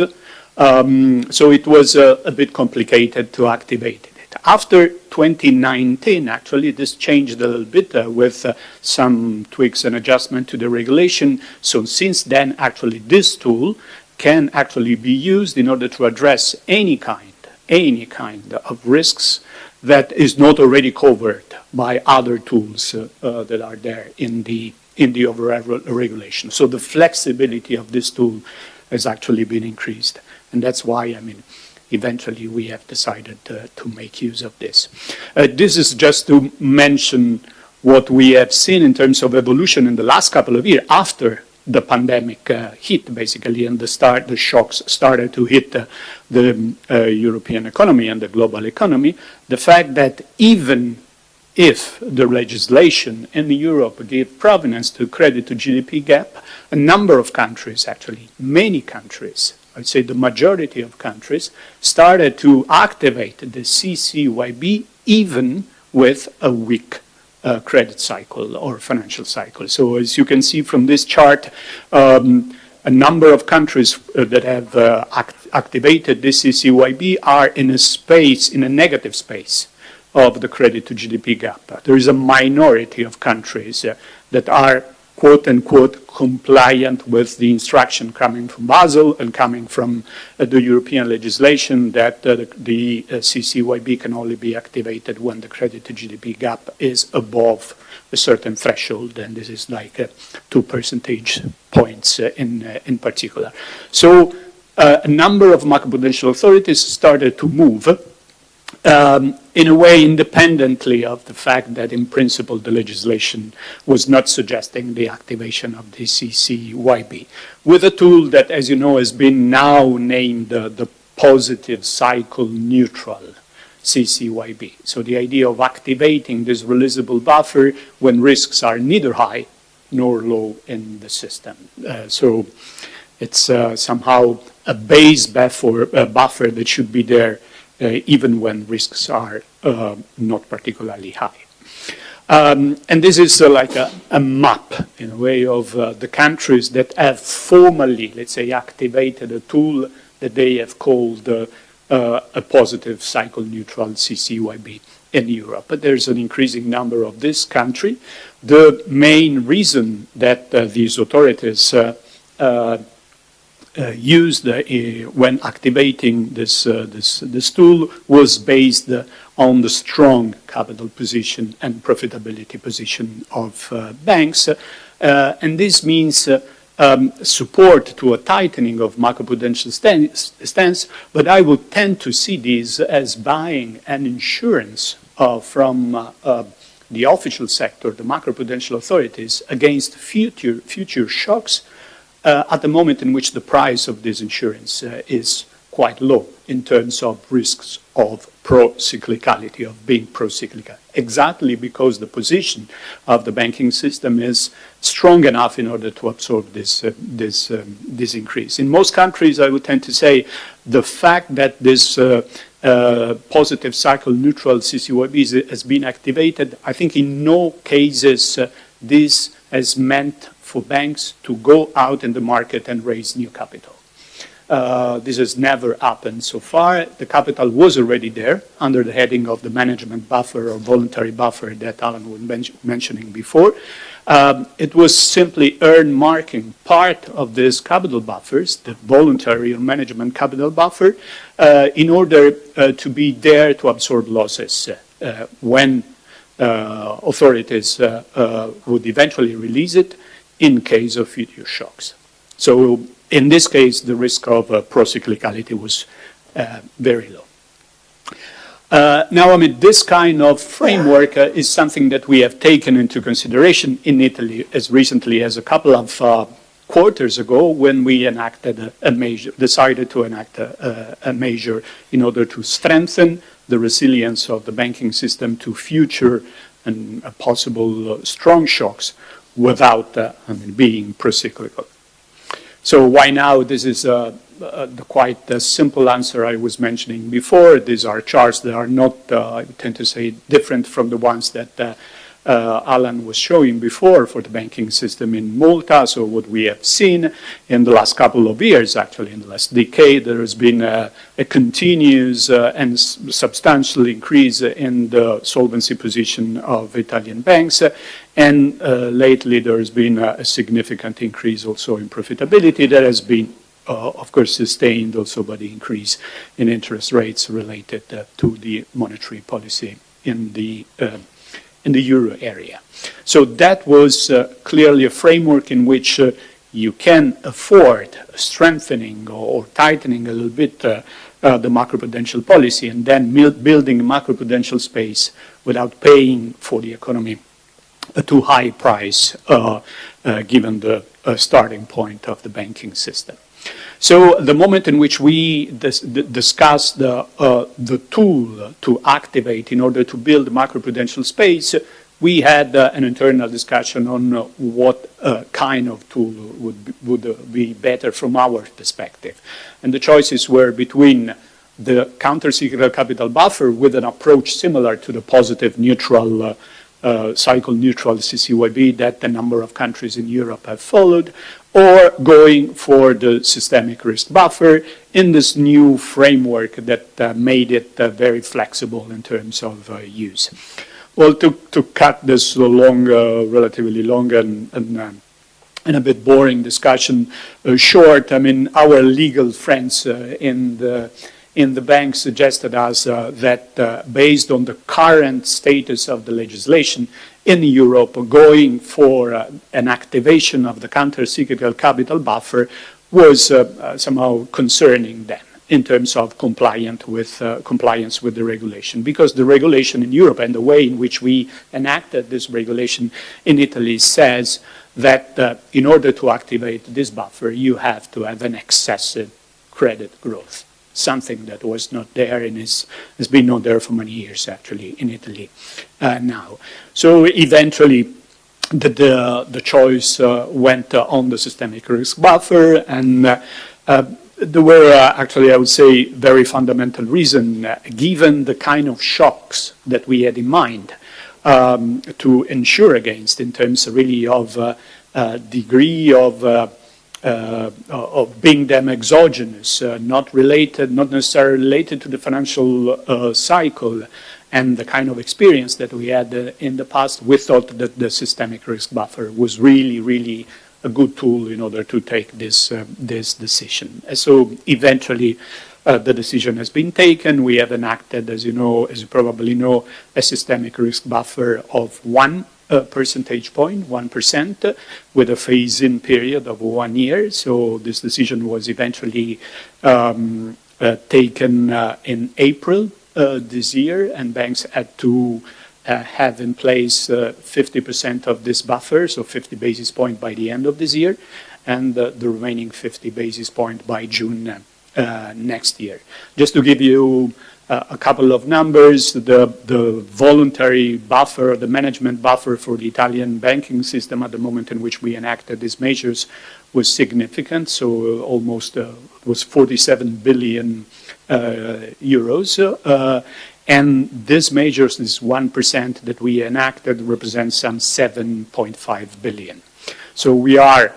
so it was a bit complicated to activate it. After 2019, actually, this changed a little bit with some tweaks and adjustment to the regulation. So since then, actually, this tool can actually be used in order to address any kind of risks that is not already covered by other tools that are there in the overall regulation. So the flexibility of this tool has actually been increased. And that's why, I mean, eventually we have decided to make use of this. This is just to mention what we have seen in terms of evolution in the last couple of years after the pandemic hit, basically, and the shocks started to hit the European economy and the global economy. The fact that even if the legislation in Europe gave provenance to credit to GDP gap, a number of countries, actually, many countries, I'd say the majority of countries, started to activate the CCYB even with a weak credit cycle or financial cycle. So as you can see from this chart, a number of countries that have activated this CCYB are in a negative space of the credit to GDP gap. There is a minority of countries that are quote-unquote compliant with the instruction coming from Basel and coming from the European legislation that the CCYB can only be activated when the credit to GDP gap is above a certain threshold, and this is like 2 percentage points in particular. So a number of macroprudential authorities started to move in a way independently of the fact that in principle the legislation was not suggesting the activation of the CCYB, with a tool that, as you know, has been now named the positive cycle neutral CCYB. So the idea of activating this releasable buffer when risks are neither high nor low in the system. So it's somehow a base buffer that should be there even when risks are not particularly high. And this is like a map, in a way, of the countries that have formally, let's say, activated a tool that they have called a positive cycle neutral CCYB in Europe. But there's an increasing number of this country. The main reason that these authorities used when activating this tool was based on the strong capital position and profitability position of banks. And this means support to a tightening of macroprudential stance, but I would tend to see this as buying an insurance from the official sector, the macroprudential authorities, against future shocks at the moment in which the price of this insurance is quite low in terms of risks of pro-cyclicality, of being pro-cyclical, exactly because the position of the banking system is strong enough in order to absorb this increase. In most countries, I would tend to say the fact that this positive cycle neutral CCYB has been activated, I think in no cases this has meant for banks to go out in the market and raise new capital. This has never happened so far. The capital was already there under the heading of the management buffer or voluntary buffer that Alan was mentioning before. It was simply earmarking part of these capital buffers, the voluntary or management capital buffer, in order to be there to absorb losses when authorities would eventually release it in case of future shocks. So in this case, the risk of procyclicality was very low. Now, I mean, this kind of framework is something that we have taken into consideration in Italy as recently as a couple of quarters ago when we enacted decided to enact a measure in order to strengthen the resilience of the banking system to future and possible strong shocks without being procyclical. So why now? This is the quite simple answer I was mentioning before. These are charts that are not, I tend to say, different from the ones that Alan was showing before for the banking system in Malta. So what we have seen in the last couple of years, actually in the last decade, there has been a continuous and substantial increase in the solvency position of Italian banks. And lately there has been a significant increase also in profitability that has been, of course, sustained also by the increase in interest rates related to the monetary policy in the euro area. So that was clearly a framework in which you can afford strengthening or tightening a little bit the macroprudential policy and then building a macroprudential space without paying for the economy a too high price given the starting point of the banking system. So the moment in which we discussed the tool to activate in order to build macroprudential space, we had an internal discussion on what kind of tool would be better from our perspective. And the choices were between the countercyclical capital buffer with an approach similar to the positive neutral cycle neutral CCYB that a number of countries in Europe have followed, or going for the systemic risk buffer in this new framework that made it very flexible in terms of use. Well, to cut this relatively long and a bit boring discussion short, I mean, our legal friends in the bank suggested us that based on the current status of the legislation in Europe, going for an activation of the counter-cyclical capital buffer was somehow concerning them. in terms of compliance with the regulation, because the regulation in Europe and the way in which we enacted this regulation in Italy says that in order to activate this buffer, you have to have an excessive credit growth, something that was not there and has been not there for many years, actually, in Italy now. So eventually, the choice went on the systemic risk buffer, and there were actually, I would say, very fundamental reason, given the kind of shocks that we had in mind to ensure against in terms really of degree of being them exogenous, not necessarily related to the financial cycle, and the kind of experience that we had in the past. We thought that the systemic risk buffer was really, really a good tool in order to take this decision. And so eventually, the decision has been taken. We have enacted, as you probably know, a systemic risk buffer of 1 percentage point, 1%, with a phase-in period of 1 year. So this decision was eventually taken in April this year, and banks had to have in place 50% of this buffer, so 50 basis points by the end of this year, and the remaining 50 basis points by June next year. Just to give you a couple of numbers, the voluntary buffer, the management buffer for the Italian banking system at the moment in which we enacted these measures was significant, so almost was 47 billion euros. And these measures, this 1% that we enacted, represents some 7.5 billion. So we are,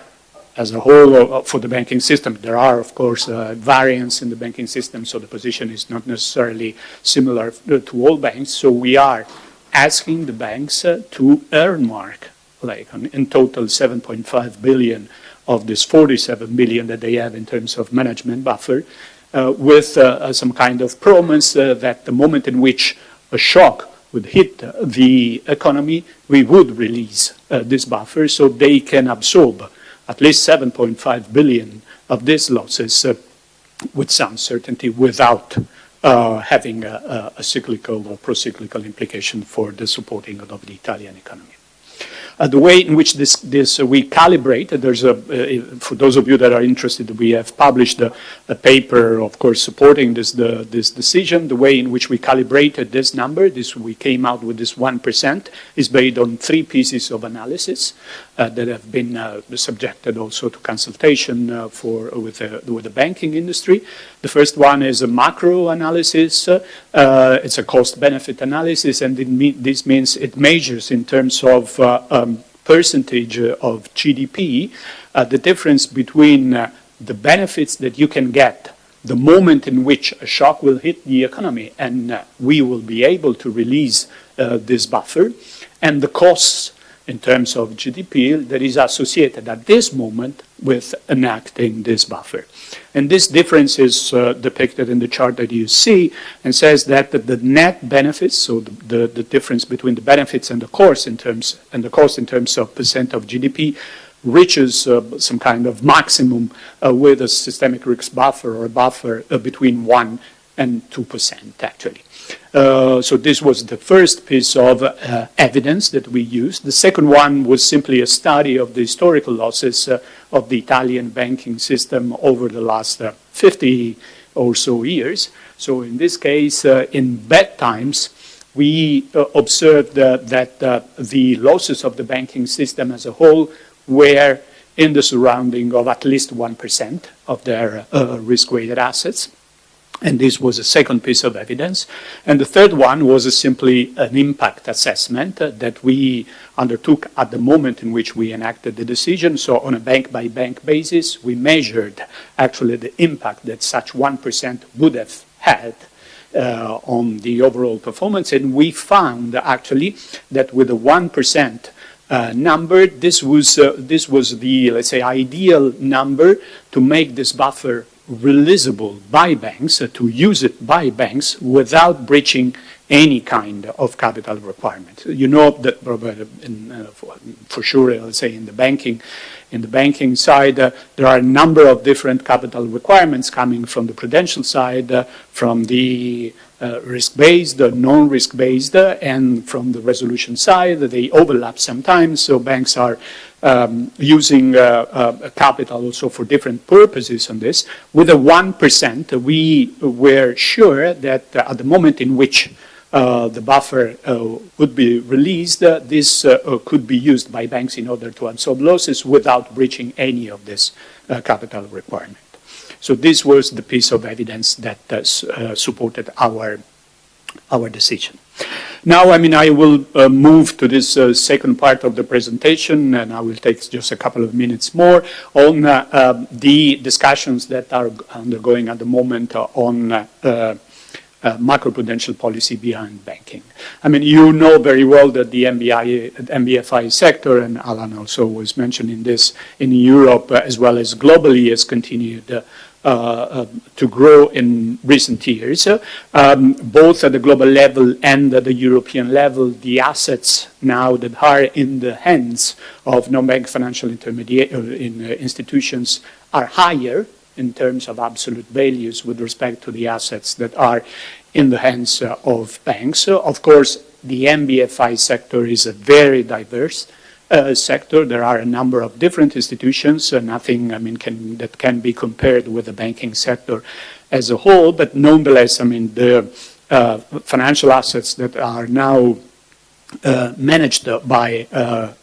as a whole, for the banking system, there are, of course, variants in the banking system, so the position is not necessarily similar to all banks. So we are asking the banks to earmark, like in total 7.5 billion of this 47 billion that they have in terms of management buffer, with some kind of promise that the moment in which a shock would hit the economy, we would release this buffer so they can absorb at least 7.5 billion of these losses with some certainty without having a cyclical or pro-cyclical implication for the supporting of the Italian economy. The way in which this we calibrate, there's for those of you that are interested, we have published a paper, of course, supporting this decision. The way in which we calibrated this number, we came out with this 1%, is based on 3 pieces of analysis that have been subjected also to consultation with the banking industry. The first one is a macro analysis. It's a cost-benefit analysis, and this means it measures in terms of percentage of GDP, the difference between the benefits that you can get the moment in which a shock will hit the economy and we will be able to release this buffer, and the costs in terms of GDP that is associated at this moment with enacting this buffer. And this difference is depicted in the chart that you see, and says that the net benefits, so the difference between the benefits and the cost in terms of percent of GDP, reaches some kind of maximum with a systemic risk buffer or a buffer between 1 and 2%, actually. So this was the first piece of evidence that we used. The second one was simply a study of the historical losses of the Italian banking system over the last 50 or so years. So in this case, in bad times, we observed that the losses of the banking system as a whole were in the surrounding of at least 1% of their risk-weighted assets. And this was a second piece of evidence. And the third one was simply an impact assessment that we undertook at the moment in which we enacted the decision. So on a bank-by-bank basis, we measured actually the impact that such 1% would have had on the overall performance. And we found actually that with a 1% number, this was the, let's say, ideal number to make this buffer releasable by banks, to use it by banks without breaching any kind of capital requirement. You know that for sure, let's say in the banking side, there are a number of different capital requirements coming from the prudential side, from the risk-based, non-risk-based, and from the resolution side. They overlap sometimes, so banks are using capital also for different purposes on this. With a 1%, we were sure that at the moment in which the buffer would be released, this could be used by banks in order to absorb losses without breaching any of this capital requirement. So this was the piece of evidence that supported our decision. Now, I will move to this second part of the presentation, and I will take just a couple of minutes more on the discussions that are undergoing at the moment on macroprudential policy behind banking. You know very well that the MBFI sector, and Alan also was mentioning this, in Europe as well as globally, has continued to grow in recent years. Both at the global level and at the European level, the assets now that are in the hands of non-bank financial institutions are higher in terms of absolute values with respect to the assets that are in the hands of banks. Of course, the MBFI sector is a very diverse sector. There are a number of different institutions, nothing that can be compared with the banking sector as a whole, but nonetheless, the financial assets that are now managed by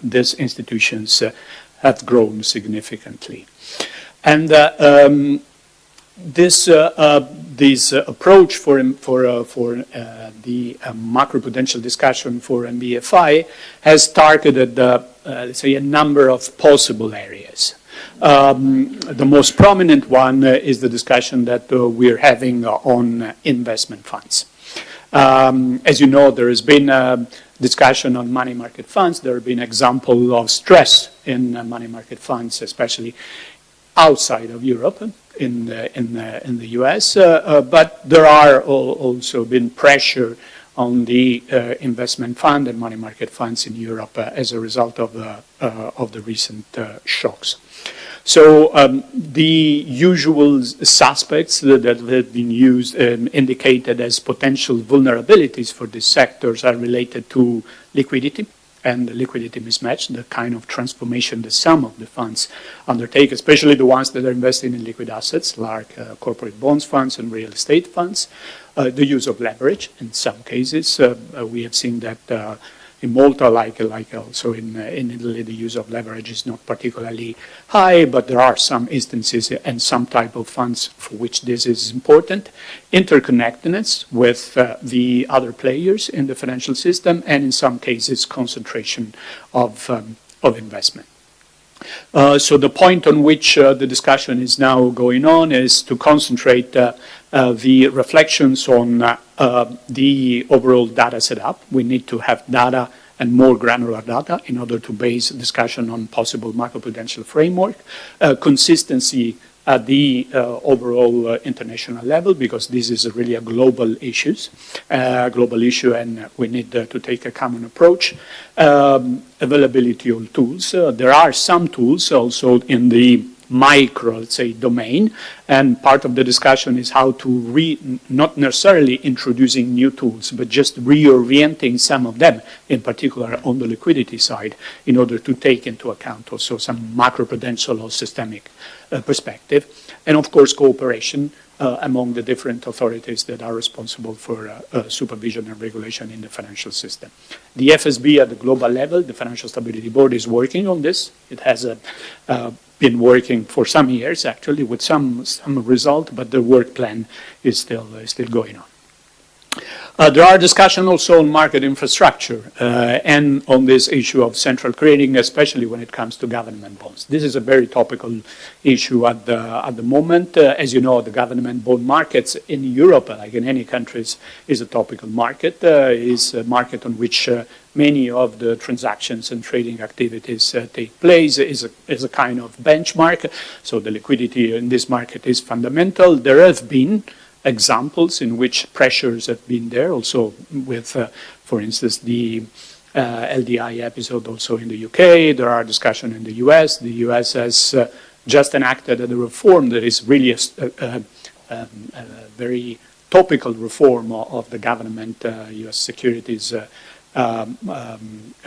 these institutions have grown significantly. And this approach for the macroprudential discussion for MBFI has targeted, let's say, a number of possible areas. The most prominent one is the discussion that we're having on investment funds. As you know, there has been a discussion on money market funds. There have been examples of stress in money market funds, especially outside of Europe, in the US, but there are also been pressure on the investment fund and money market funds in Europe as a result of the recent shocks. So the usual suspects that have been indicated as potential vulnerabilities for these sectors are related to liquidity and the liquidity mismatch, the kind of transformation that some of the funds undertake, especially the ones that are investing in liquid assets, like corporate bonds funds and real estate funds. The use of leverage in some cases. We have seen that in Malta, like also in Italy, the use of leverage is not particularly high, but there are some instances and some type of funds for which this is important. Interconnectedness with the other players in the financial system, and in some cases, concentration of investment. So the point on which the discussion is now going on is to concentrate the reflections on the overall data setup. We need to have data and more granular data in order to base discussion on possible macroprudential framework, consistency at the overall international level, because this is really a global issue, and we need to take a common approach. Availability of tools. There are some tools also in the micro, let's say, domain, and part of the discussion is how to not necessarily introducing new tools, but just reorienting some of them, in particular on the liquidity side, in order to take into account also some macroprudential or systemic perspective, and of course cooperation among the different authorities that are responsible for supervision and regulation in the financial system. The FSB at the global level, the Financial Stability Board, is working on this. It has been working for some years, actually, with some result, but the work plan is still going on. There are discussions also on market infrastructure and on this issue of central clearing, especially when it comes to government bonds. This is a very topical issue at the moment. As you know, the government bond markets in Europe, like in any countries, is a topical market. Is a market on which many of the transactions and trading activities take place. Is a kind of benchmark. So the liquidity in this market is fundamental. There have been examples in which pressures have been there, also with, for instance, the LDI episode also in the UK. There are discussions in the US. The US has just enacted a reform that is really a very topical reform of the government US securities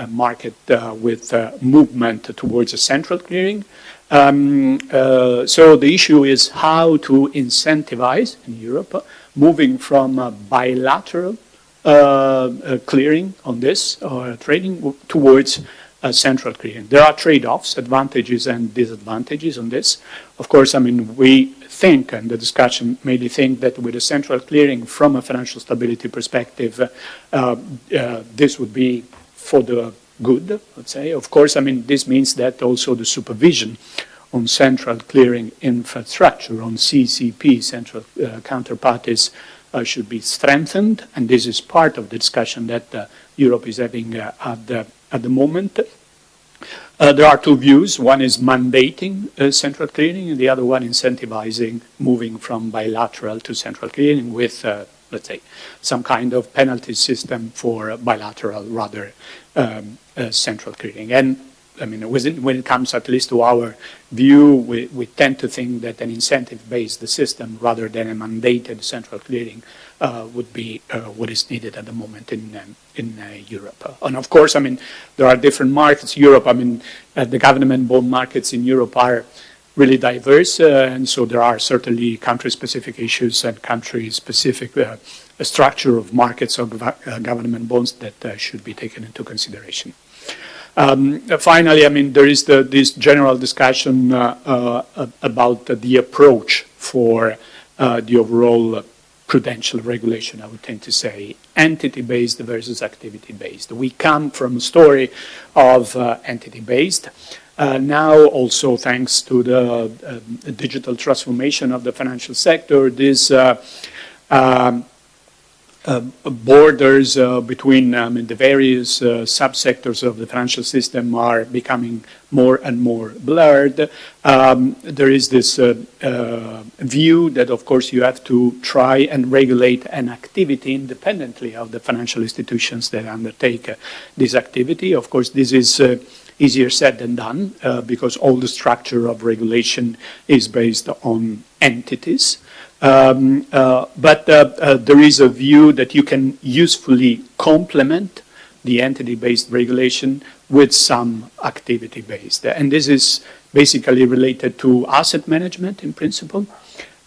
market with movement towards a central clearing. So the issue is how to incentivize in Europe moving from bilateral clearing on this trading towards central clearing. There are trade-offs, advantages and disadvantages on this. Of course, I mean, we think, and the discussion made me think, that with a central clearing from a financial stability perspective, this would be for the good, let's say. Of course, I mean, this means that also the supervision on central clearing infrastructure, on CCP, central counterparties, should be strengthened, and this is part of the discussion that Europe is having at the moment. There are two views. One is mandating central clearing, and the other one incentivizing moving from bilateral to central clearing with, let's say, some kind of penalty system for bilateral rather central clearing. And I mean, when it comes at least to our view, we tend to think that an incentive-based system rather than a mandated central clearing would be what is needed at the moment in Europe. And of course, I mean, there are different markets. Europe, I mean, the government bond markets in Europe are really diverse, and so there are certainly country-specific issues and country-specific structure of markets of government bonds that should be taken into consideration. Finally, I mean, there is this general discussion about the approach for the overall prudential regulation, I would tend to say, entity-based versus activity-based. We come from a story of entity-based. Now, also thanks to the digital transformation of the financial sector, this borders between the various subsectors of the financial system are becoming more and more blurred. There is this view that, of course, you have to try and regulate an activity independently of the financial institutions that undertake this activity. Of course, this is easier said than done because all the structure of regulation is based on entities. But there is a view that you can usefully complement the entity-based regulation with some activity-based. And this is basically related to asset management in principle,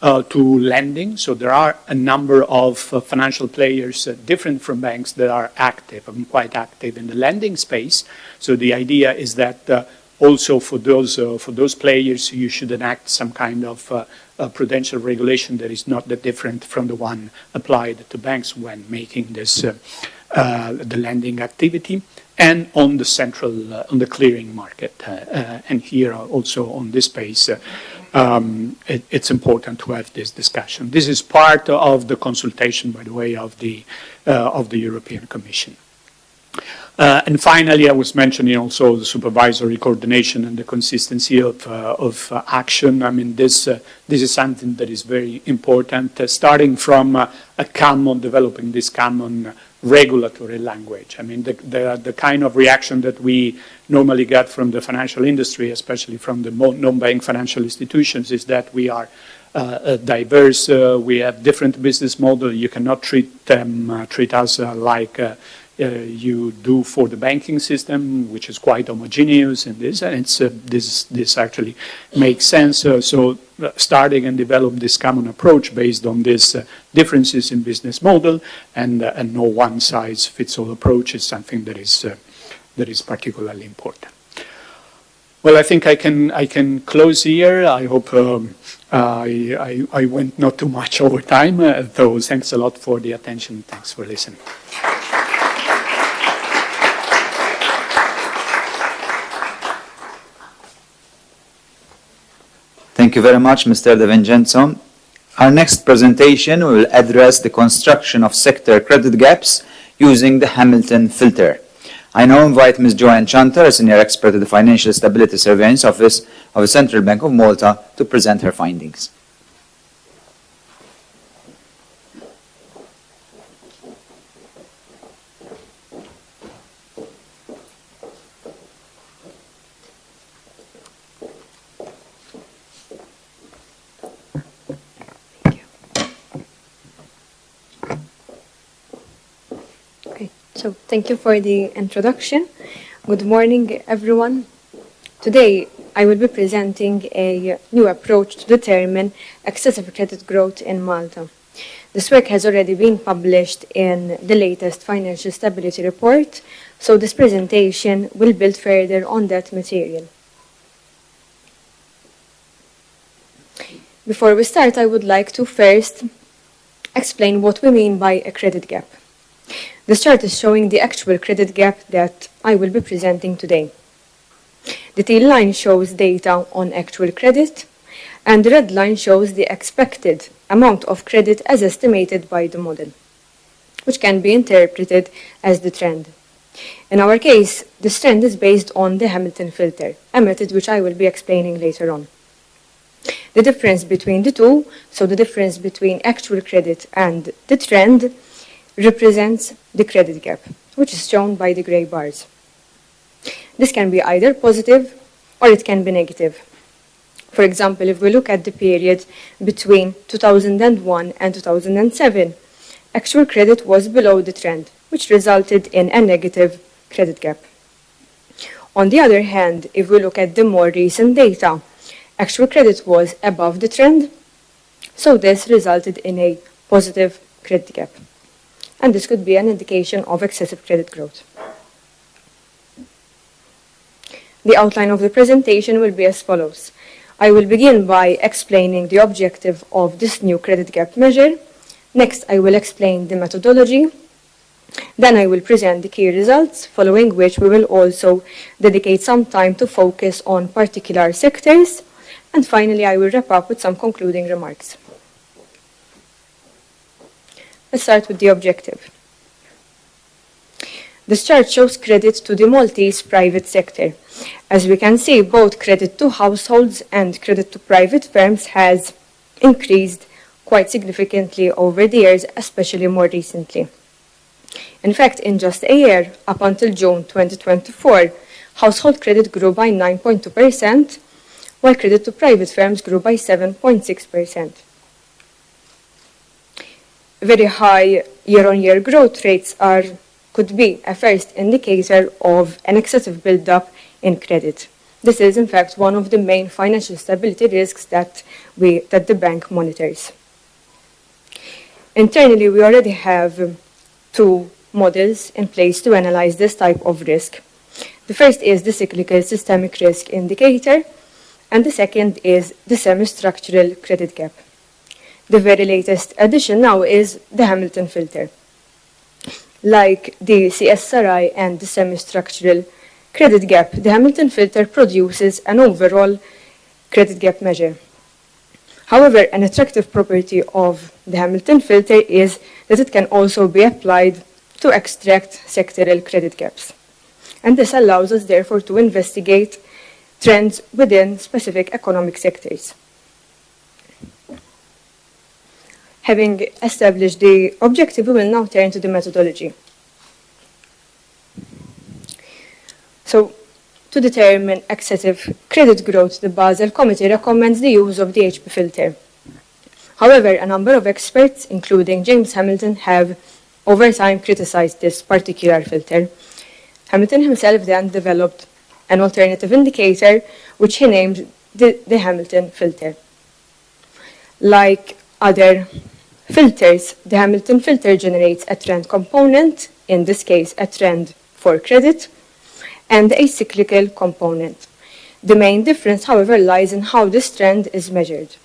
to lending. So there are a number of financial players different from banks that are active and quite active in the lending space. So the idea is that also for those players, you should enact some kind of prudential regulation that is not that different from the one applied to banks when making this the lending activity, and on the central on the clearing market. And here also on this space, it's important to have this discussion. This is part of the consultation, by the way, of the European Commission. And finally, I was mentioning also the supervisory coordination and the consistency of action. I mean, this is something that is very important, starting from developing this common regulatory language. I mean, the kind of reaction that we normally get from the financial industry, especially from the non-bank financial institutions, is that we are diverse. We have different business models. You cannot treat us like you do for the banking system, which is quite homogeneous in this, and this actually makes sense. So starting and develop this common approach based on these differences in business model and no one-size-fits-all approach is something that is particularly important. Well, I think I can close here. I hope I went not too much over time. Though thanks a lot for the attention. Thanks for listening. Thank you very much, Mr. De Vincenzo. Our next presentation will address the construction of sector credit gaps using the Hamilton filter. I now invite Ms. Joanne Chanter, a senior expert at the Financial Stability Surveillance Office of the Central Bank of Malta, to present her findings. So thank you for the introduction. Good morning, everyone. Today, I will be presenting a new approach to determine excessive credit growth in Malta. This work has already been published in the latest Financial Stability Report, so this presentation will build further on that material. Before we start, I would like to first explain what we mean by a credit gap. This chart is showing the actual credit gap that I will be presenting today. The teal line shows data on actual credit, and the red line shows the expected amount of credit as estimated by the model, which can be interpreted as the trend. In our case, this trend is based on the Hamilton filter, a method which I will be explaining later on. The difference between the two, so the difference between actual credit and the trend, represents the credit gap, which is shown by the gray bars. This can be either positive or it can be negative. For example, if we look at the period between 2001 and 2007, actual credit was below the trend, which resulted in a negative credit gap. On the other hand, if we look at the more recent data, actual credit was above the trend, so this resulted in a positive credit gap. And this could be an indication of excessive credit growth. The outline of the presentation will be as follows. I will begin by explaining the objective of this new credit gap measure. Next, I will explain the methodology. Then I will present the key results, following which we will also dedicate some time to focus on particular sectors. And finally, I will wrap up with some concluding remarks. Let's start with the objective. This chart shows credit to the Maltese private sector. As we can see, both credit to households and credit to private firms has increased quite significantly over the years, especially more recently. In fact, in just a year, up until June 2024, household credit grew by 9.2%, while credit to private firms grew by 7.6%. Very high year-on-year growth rates could be a first indicator of an excessive build-up in credit. This is, in fact, one of the main financial stability risks that the bank monitors. Internally, we already have two models in place to analyze this type of risk. The first is the cyclical systemic risk indicator, and the second is the semi-structural credit gap. The very latest addition now is the Hamilton filter. Like the CSRI and the semi-structural credit gap, the Hamilton filter produces an overall credit gap measure. However, an attractive property of the Hamilton filter is that it can also be applied to extract sectoral credit gaps. And this allows us, therefore, to investigate trends within specific economic sectors. Having established the objective, we will now turn to the methodology. So, to determine excessive credit growth, the Basel Committee recommends the use of the HP filter. However, a number of experts, including James Hamilton, have over time criticized this particular filter. Hamilton himself then developed an alternative indicator, which he named the Hamilton filter. Like other filters, the Hamilton filter generates a trend component, in this case a trend for credit, and a cyclical component. The main difference, however, lies in how this trend is measured.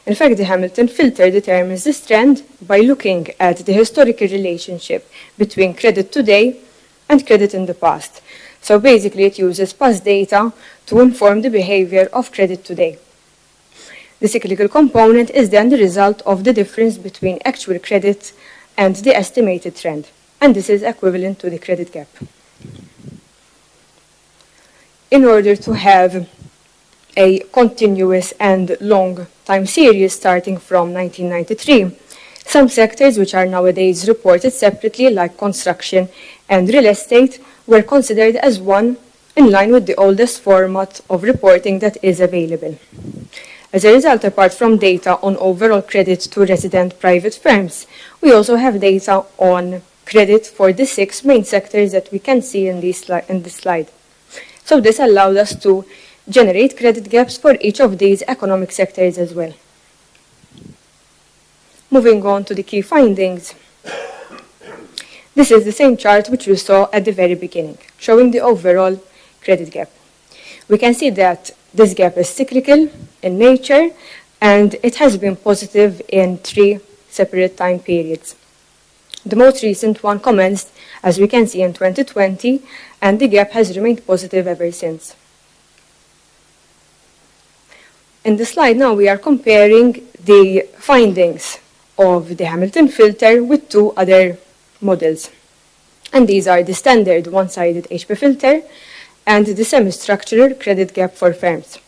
In fact, the Hamilton filter determines this trend by looking at the historical relationship between credit today and credit in the past. So basically, it uses past data to inform the behavior of credit today. The cyclical component is then the result of the difference between actual credit and the estimated trend, and this is equivalent to the credit gap. In order to have a continuous and long time series starting from 1993, some sectors which are nowadays reported separately, like construction and real estate, were considered as one in line with the oldest format of reporting that is available. As a result, apart from data on overall credit to resident private firms, we also have data on credit for the 6 main sectors that we can see in this slide. So this allowed us to generate credit gaps for each of these economic sectors as well. Moving on to the key findings. This is the same chart which we saw at the very beginning, showing the overall credit gap. We can see that this gap is cyclical in nature, and it has been positive in 3 separate time periods. The most recent one commenced, as we can see, in 2020, and the gap has remained positive ever since. In the slide now, we are comparing the findings of the Hamilton filter with 2 other models. And these are the standard one-sided HP filter and the semi-structural credit gap for firms.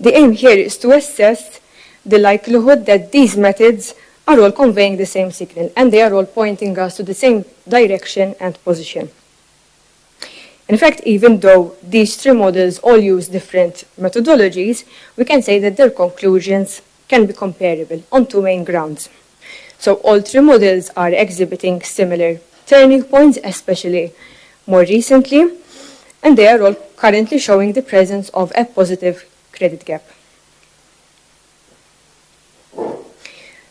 The aim here is to assess the likelihood that these methods are all conveying the same signal, and they are all pointing us to the same direction and position. In fact, even though these 3 models all use different methodologies, we can say that their conclusions can be comparable on 2 main grounds. So all 3 models are exhibiting similar turning points, especially more recently, and they are all currently showing the presence of a positive credit gap.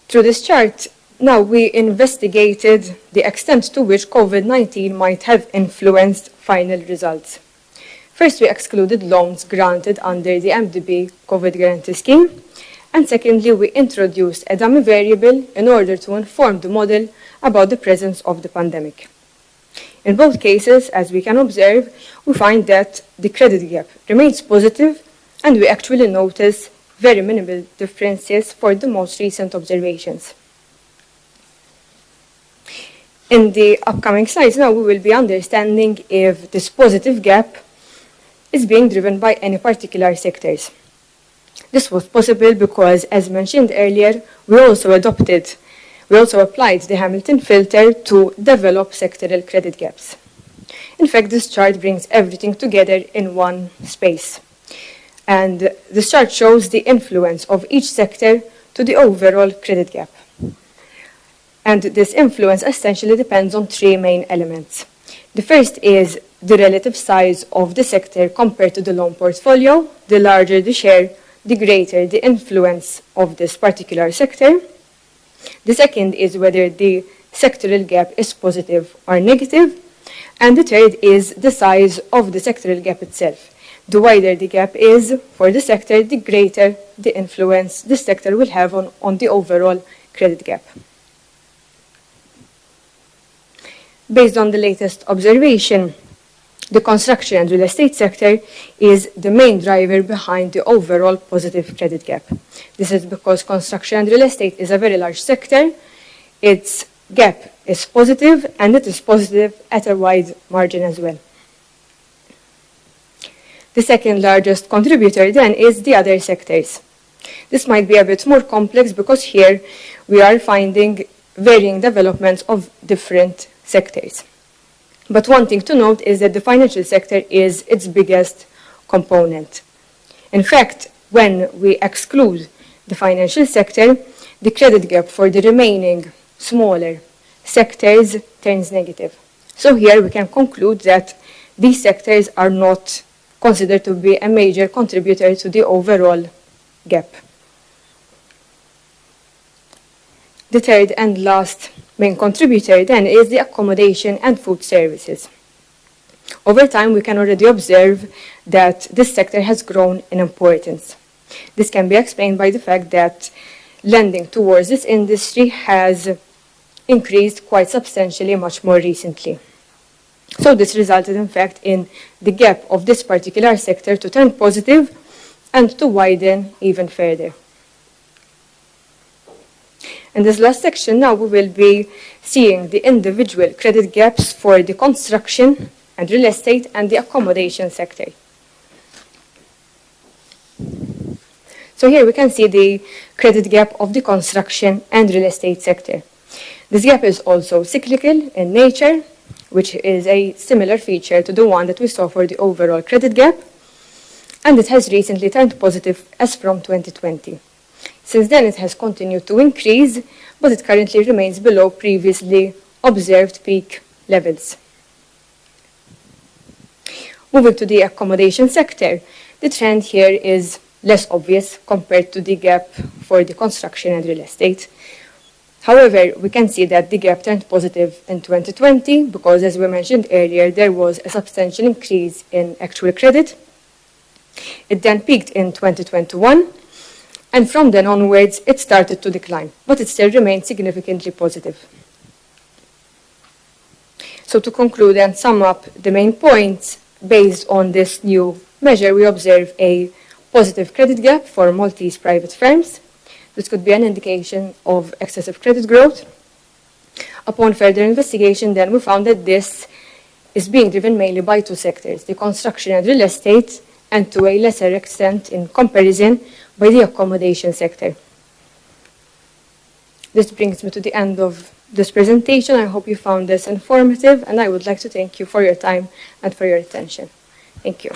Through this chart, now we investigated the extent to which COVID-19 might have influenced final results. First, we excluded loans granted under the MDB COVID Guarantee Scheme, and secondly, we introduced a dummy variable in order to inform the model about the presence of the pandemic. In both cases, as we can observe, we find that the credit gap remains positive, and we actually notice very minimal differences for the most recent observations. In the upcoming slides now, we will be understanding if this positive gap is being driven by any particular sectors. This was possible because, as mentioned earlier, we also applied the Hamilton filter to develop sectoral credit gaps. In fact, this chart brings everything together in one space. And this chart shows the influence of each sector to the overall credit gap. And this influence essentially depends on 3 main elements. The first is the relative size of the sector compared to the loan portfolio. The larger the share, the greater the influence of this particular sector. The second is whether the sectoral gap is positive or negative. And the third is the size of the sectoral gap itself. The wider the gap is for the sector, the greater the influence the sector will have on the overall credit gap. Based on the latest observation, the construction and real estate sector is the main driver behind the overall positive credit gap. This is because construction and real estate is a very large sector. Its gap is positive, and it is positive at a wide margin as well. The second largest contributor then is the other sectors. This might be a bit more complex because here we are finding varying developments of different sectors. But one thing to note is that the financial sector is its biggest component. In fact, when we exclude the financial sector, the credit gap for the remaining smaller sectors turns negative. So here we can conclude that these sectors are not considered to be a major contributor to the overall gap. The third and last main contributor then is the accommodation and food services. Over time, we can already observe that this sector has grown in importance. This can be explained by the fact that lending towards this industry has increased quite substantially much more recently. So this resulted, in fact, in the gap of this particular sector to turn positive and to widen even further. In this last section now, we will be seeing the individual credit gaps for the construction and real estate and the accommodation sector. So here we can see the credit gap of the construction and real estate sector. This gap is also cyclical in nature, which is a similar feature to the one that we saw for the overall credit gap, and it has recently turned positive as from 2020. Since then, it has continued to increase, but it currently remains below previously observed peak levels. Moving to the accommodation sector, the trend here is less obvious compared to the gap for the construction and real estate. However, we can see that the gap turned positive in 2020 because, as we mentioned earlier, there was a substantial increase in actual credit. It then peaked in 2021, and from then onwards, it started to decline, but it still remained significantly positive. So to conclude and sum up the main points, based on this new measure, we observe a positive credit gap for Maltese private firms. This could be an indication of excessive credit growth. Upon further investigation, then we found that this is being driven mainly by two sectors, the construction and real estate, and to a lesser extent in comparison by the accommodation sector. This brings me to the end of this presentation. I hope you found this informative, and I would like to thank you for your time and for your attention. Thank you.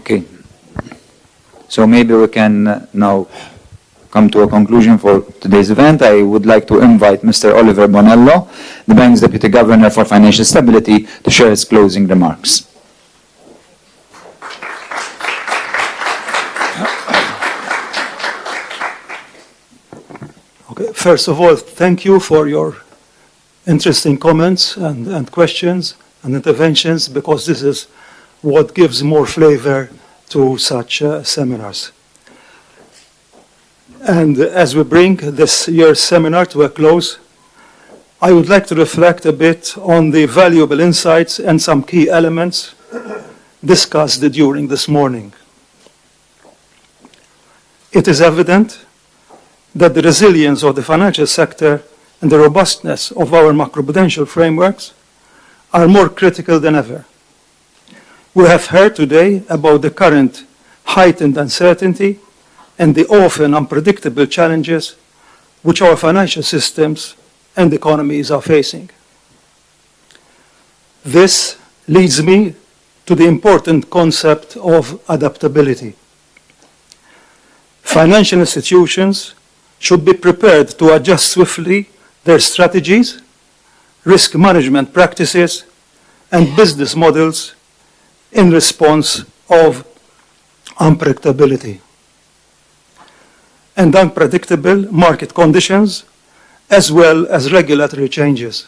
Okay. So maybe we can now come to a conclusion for today's event. I would like to invite Mr. Oliver Bonello, the bank's Deputy Governor for Financial Stability, to share his closing remarks. Okay. First of all, thank you for your interesting comments and questions and interventions, because this is what gives more flavor to such seminars. And as we bring this year's seminar to a close, I would like to reflect a bit on the valuable insights and some key elements discussed during this morning. It is evident that the resilience of the financial sector and the robustness of our macroprudential frameworks are more critical than ever. We have heard today about the current heightened uncertainty and the often unpredictable challenges which our financial systems and economies are facing. This leads me to the important concept of adaptability. Financial institutions should be prepared to adjust swiftly their strategies, risk management practices, and business models in response of unpredictability and unpredictable market conditions, as well as regulatory changes.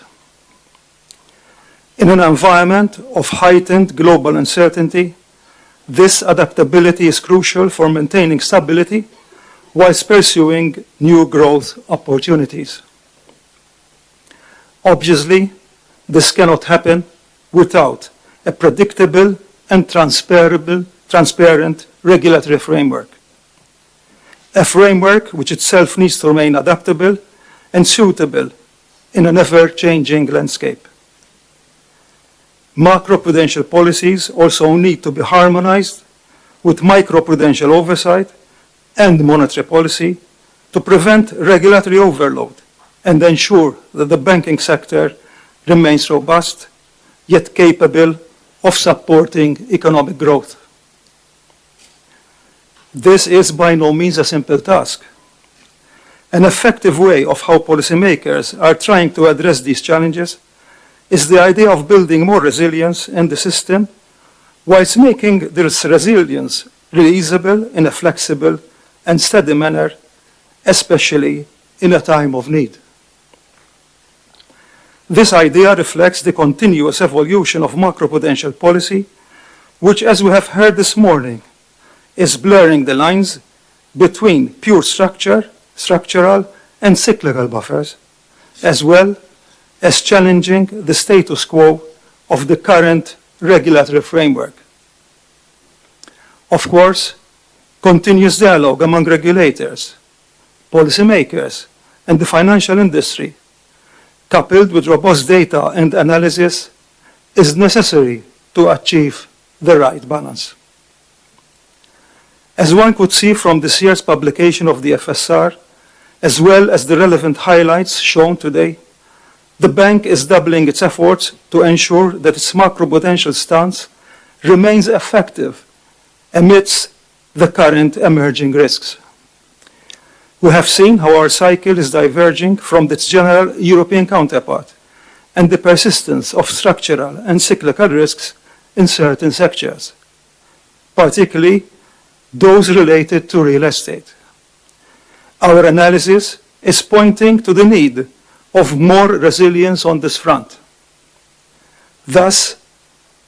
In an environment of heightened global uncertainty, this adaptability is crucial for maintaining stability whilst pursuing new growth opportunities. Obviously, this cannot happen without a predictable and transparent regulatory framework. A framework which itself needs to remain adaptable and suitable in an ever-changing landscape. Macroprudential policies also need to be harmonized with microprudential oversight and monetary policy to prevent regulatory overload and ensure that the banking sector remains robust, yet capable of supporting economic growth. This is by no means a simple task. An effective way of how policymakers are trying to address these challenges is the idea of building more resilience in the system, whilst making this resilience releasable in a flexible and steady manner, especially in a time of need. This idea reflects the continuous evolution of macroprudential policy, which, as we have heard this morning, is blurring the lines between pure structural and cyclical buffers, as well as challenging the status quo of the current regulatory framework. Of course, continuous dialogue among regulators, policymakers, and the financial industry, coupled with robust data and analysis, is necessary to achieve the right balance. As one could see from this year's publication of the FSR, as well as the relevant highlights shown today, the bank is doubling its efforts to ensure that its macroprudential stance remains effective amidst the current emerging risks. We have seen how our cycle is diverging from its general European counterpart and the persistence of structural and cyclical risks in certain sectors, particularly those related to real estate. Our analysis is pointing to the need of more resilience on this front. Thus,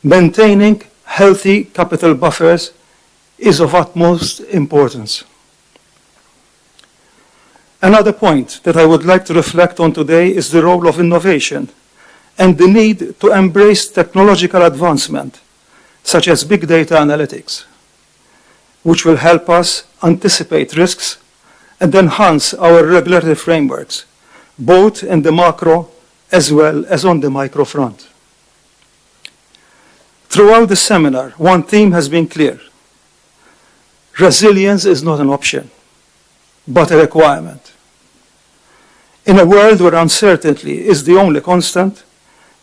maintaining healthy capital buffers is of utmost importance. Another point that I would like to reflect on today is the role of innovation and the need to embrace technological advancement, such as big data analytics, which will help us anticipate risks and enhance our regulatory frameworks, both in the macro as well as on the micro front. Throughout the seminar, one theme has been clear. Resilience is not an option, but a requirement. In a world where uncertainty is the only constant,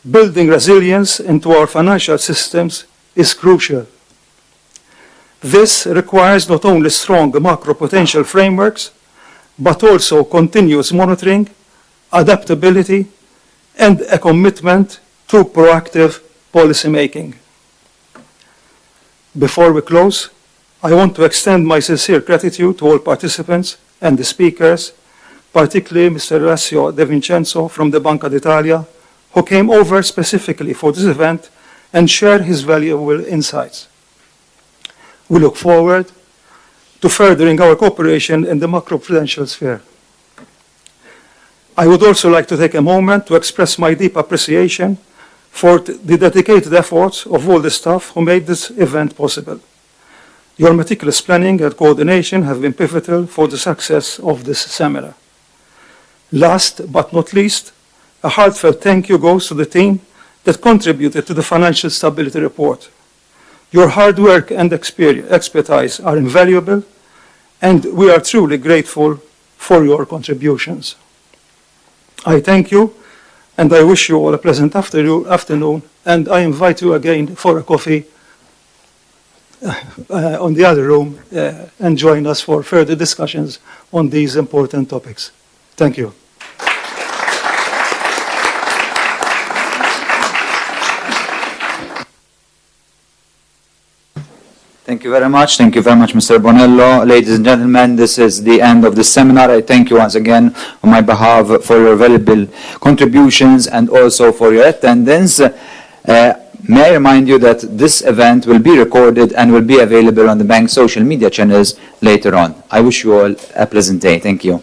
building resilience into our financial systems is crucial. This requires not only strong macroprudential frameworks, but also continuous monitoring, adaptability, and a commitment to proactive policymaking. Before we close, I want to extend my sincere gratitude to all participants and the speakers, particularly Mr. Orazio De Vincenzo from the Banca d'Italia, who came over specifically for this event and shared his valuable insights. We look forward to furthering our cooperation in the macroprudential sphere. I would also like to take a moment to express my deep appreciation for the dedicated efforts of all the staff who made this event possible. Your meticulous planning and coordination have been pivotal for the success of this seminar. Last but not least, a heartfelt thank you goes to the team that contributed to the Financial Stability Report. Your hard work and expertise are invaluable, and we are truly grateful for your contributions. I thank you, and I wish you all a pleasant afternoon, and I invite you again for a coffee on the other room and join us for further discussions on these important topics. Thank you. Thank you very much. Thank you very much, Mr. Bonello. Ladies and gentlemen, this is the end of the seminar. I thank you once again on my behalf for your valuable contributions and also for your attendance. May I remind you that this event will be recorded and will be available on the bank's social media channels later on. I wish you all a pleasant day. Thank you.